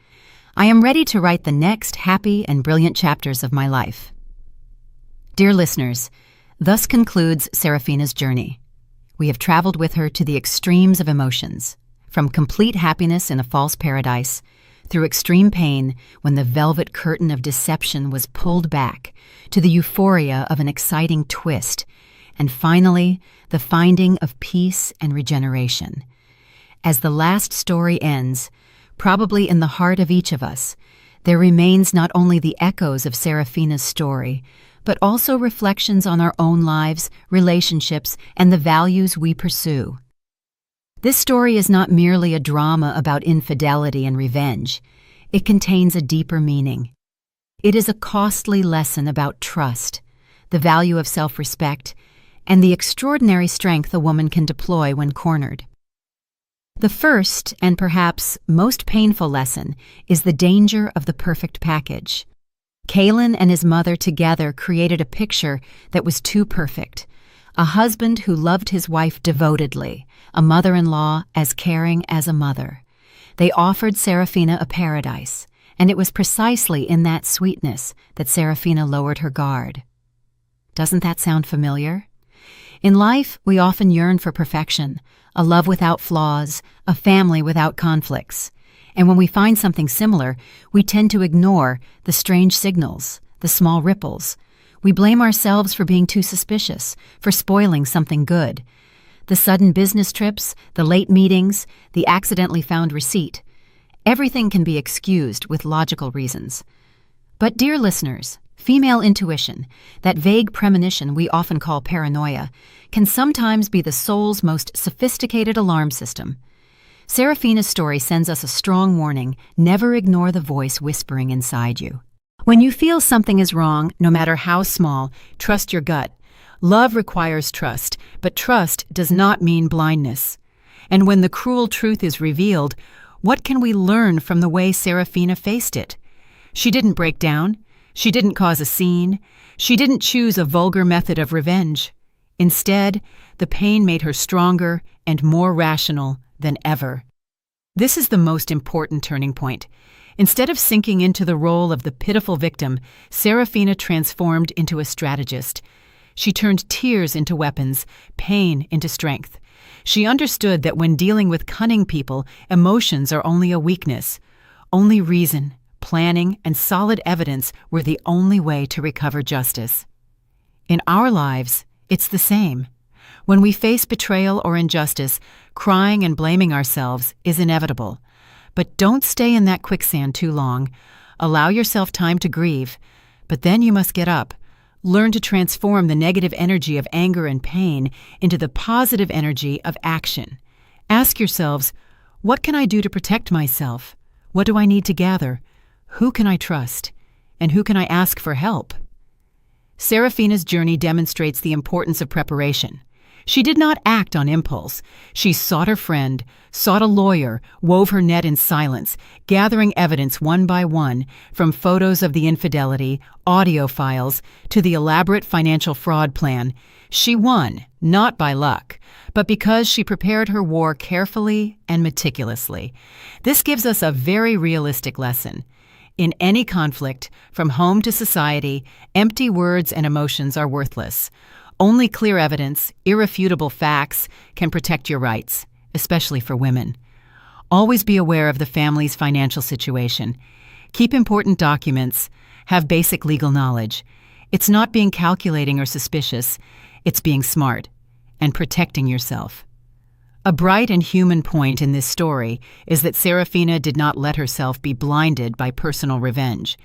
I am ready to write the next happy and brilliant chapters of my life. Dear listeners, thus concludes Serafina's journey. We have traveled with her to the extremes of emotions, from complete happiness in a false paradise, through extreme pain when the velvet curtain of deception was pulled back, to the euphoria of an exciting twist, and finally, the finding of peace and regeneration. As the last story ends, probably in the heart of each of us, there remains not only the echoes of Serafina's story, but also reflections on our own lives, relationships, and the values we pursue. This story is not merely a drama about infidelity and revenge. It contains a deeper meaning. It is a costly lesson about trust, the value of self-respect, and the extraordinary strength a woman can deploy when cornered. The first, and perhaps most painful lesson, is the danger of the perfect package. Kalen and his mother together created a picture that was too perfect. A husband who loved his wife devotedly, a mother-in-law as caring as a mother. They offered Serafina a paradise, and it was precisely in that sweetness that Serafina lowered her guard. Doesn't that sound familiar? In life, we often yearn for perfection, a love without flaws, a family without conflicts. And when we find something similar, we tend to ignore the strange signals, the small ripples. We blame ourselves for being too suspicious, for spoiling something good. The sudden business trips, the late meetings, the accidentally found receipt. Everything can be excused with logical reasons. But dear listeners, female intuition, that vague premonition we often call paranoia, can sometimes be the soul's most sophisticated alarm system. Serafina's story sends us a strong warning: never ignore the voice whispering inside you. When you feel something is wrong, no matter how small, trust your gut. Love requires trust, but trust does not mean blindness. And when the cruel truth is revealed, what can we learn from the way Serafina faced it? She didn't break down. She didn't cause a scene. She didn't choose a vulgar method of revenge. Instead, the pain made her stronger and more rational than ever. This is the most important turning point. Instead of sinking into the role of the pitiful victim, Serafina transformed into a strategist. She turned tears into weapons, pain into strength. She understood that when dealing with cunning people, emotions are only a weakness. Only reason, planning, and solid evidence were the only way to recover justice. In our lives, it's the same. When we face betrayal or injustice, crying and blaming ourselves is inevitable. But don't stay in that quicksand too long. Allow yourself time to grieve, but then you must get up. Learn to transform the negative energy of anger and pain into the positive energy of action. Ask yourselves, what can I do to protect myself? What do I need to gather? Who can I trust? And who can I ask for help? Serafina's journey demonstrates the importance of preparation. She did not act on impulse. She sought her friend, sought a lawyer, wove her net in silence, gathering evidence one by one, from photos of the infidelity, audio files, to the elaborate financial fraud plan. She won, not by luck, but because she prepared her war carefully and meticulously. This gives us a very realistic lesson. In any conflict, from home to society, empty words and emotions are worthless. Only clear evidence, irrefutable facts, can protect your rights, especially for women. Always be aware of the family's financial situation. Keep important documents. Have basic legal knowledge. It's not being calculating or suspicious. It's being smart and protecting yourself. A bright and human point in this story is that Serafina did not let herself be blinded by personal revenge.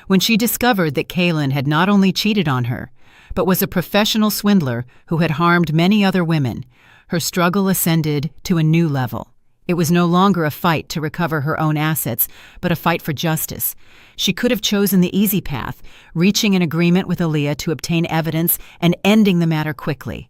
When she discovered that Kaylin had not only cheated on her, but was a professional swindler who had harmed many other women, her struggle ascended to a new level. It was no longer a fight to recover her own assets, but a fight for justice. She could have chosen the easy path, reaching an agreement with Aaliyah to obtain evidence and ending the matter quickly.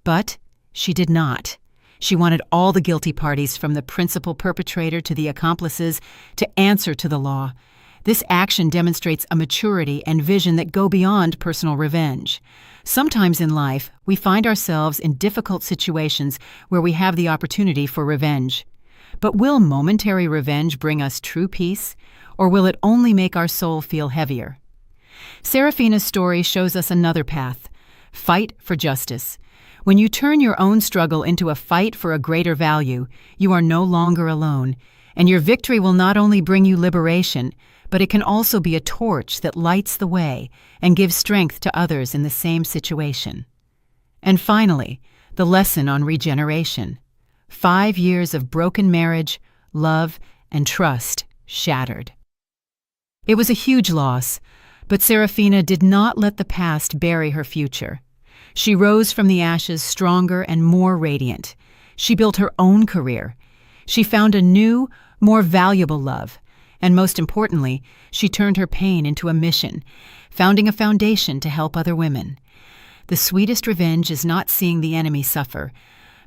But she did not. She wanted all the guilty parties, from the principal perpetrator to the accomplices, to answer to the law. This action demonstrates a maturity and vision that go beyond personal revenge. Sometimes in life, we find ourselves in difficult situations where we have the opportunity for revenge. But will momentary revenge bring us true peace, or will it only make our soul feel heavier? Serafina's story shows us another path. Fight for justice. When you turn your own struggle into a fight for a greater value, you are no longer alone, and your victory will not only bring you liberation, but it can also be a torch that lights the way and gives strength to others in the same situation. And finally, the lesson on regeneration. 5 years of broken marriage, love, and trust shattered. It was a huge loss, but Serafina did not let the past bury her future. She rose from the ashes stronger and more radiant. She built her own career. She found a new, more valuable love. And most importantly, she turned her pain into a mission, founding a foundation to help other women. The sweetest revenge is not seeing the enemy suffer,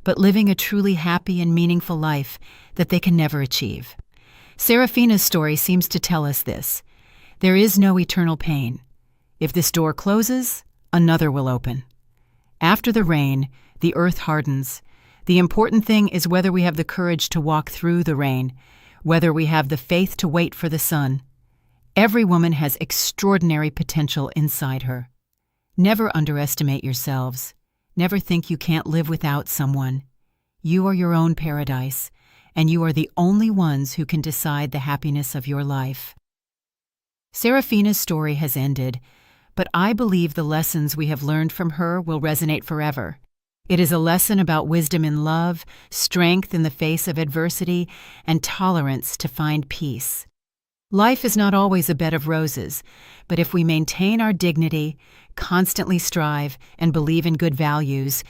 but living a truly happy and meaningful life that they can never achieve. Serafina's story seems to tell us this. There is no eternal pain. If this door closes, another will open. After the rain, the earth hardens. The important thing is whether we have the courage to walk through the rain, whether we have the faith to wait for the sun. Every woman has extraordinary potential inside her. Never underestimate yourselves. Never think you can't live without someone. You are your own paradise, and you are the only ones who can decide the happiness of your life. Serafina's story has ended, but I believe the lessons we have learned from her will resonate forever. It is a lesson about wisdom in love, strength in the face of adversity, and tolerance to find peace. Life is not always a bed of roses, but if we maintain our dignity, constantly strive, and believe in good values,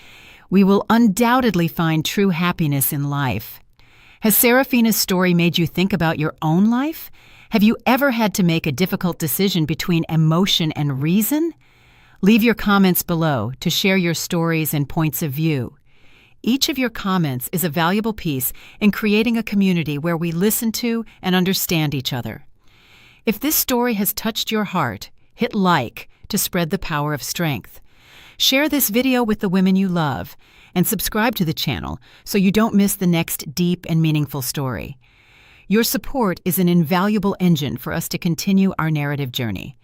we will undoubtedly find true happiness in life. Has Serafina's story made you think about your own life? Have you ever had to make a difficult decision between emotion and reason? Leave your comments below to share your stories and points of view. Each of your comments is a valuable piece in creating a community where we listen to and understand each other. If this story has touched your heart, hit like to spread the power of strength. Share this video with the women you love, and subscribe to the channel so you don't miss the next deep and meaningful story. Your support is an invaluable engine for us to continue our narrative journey.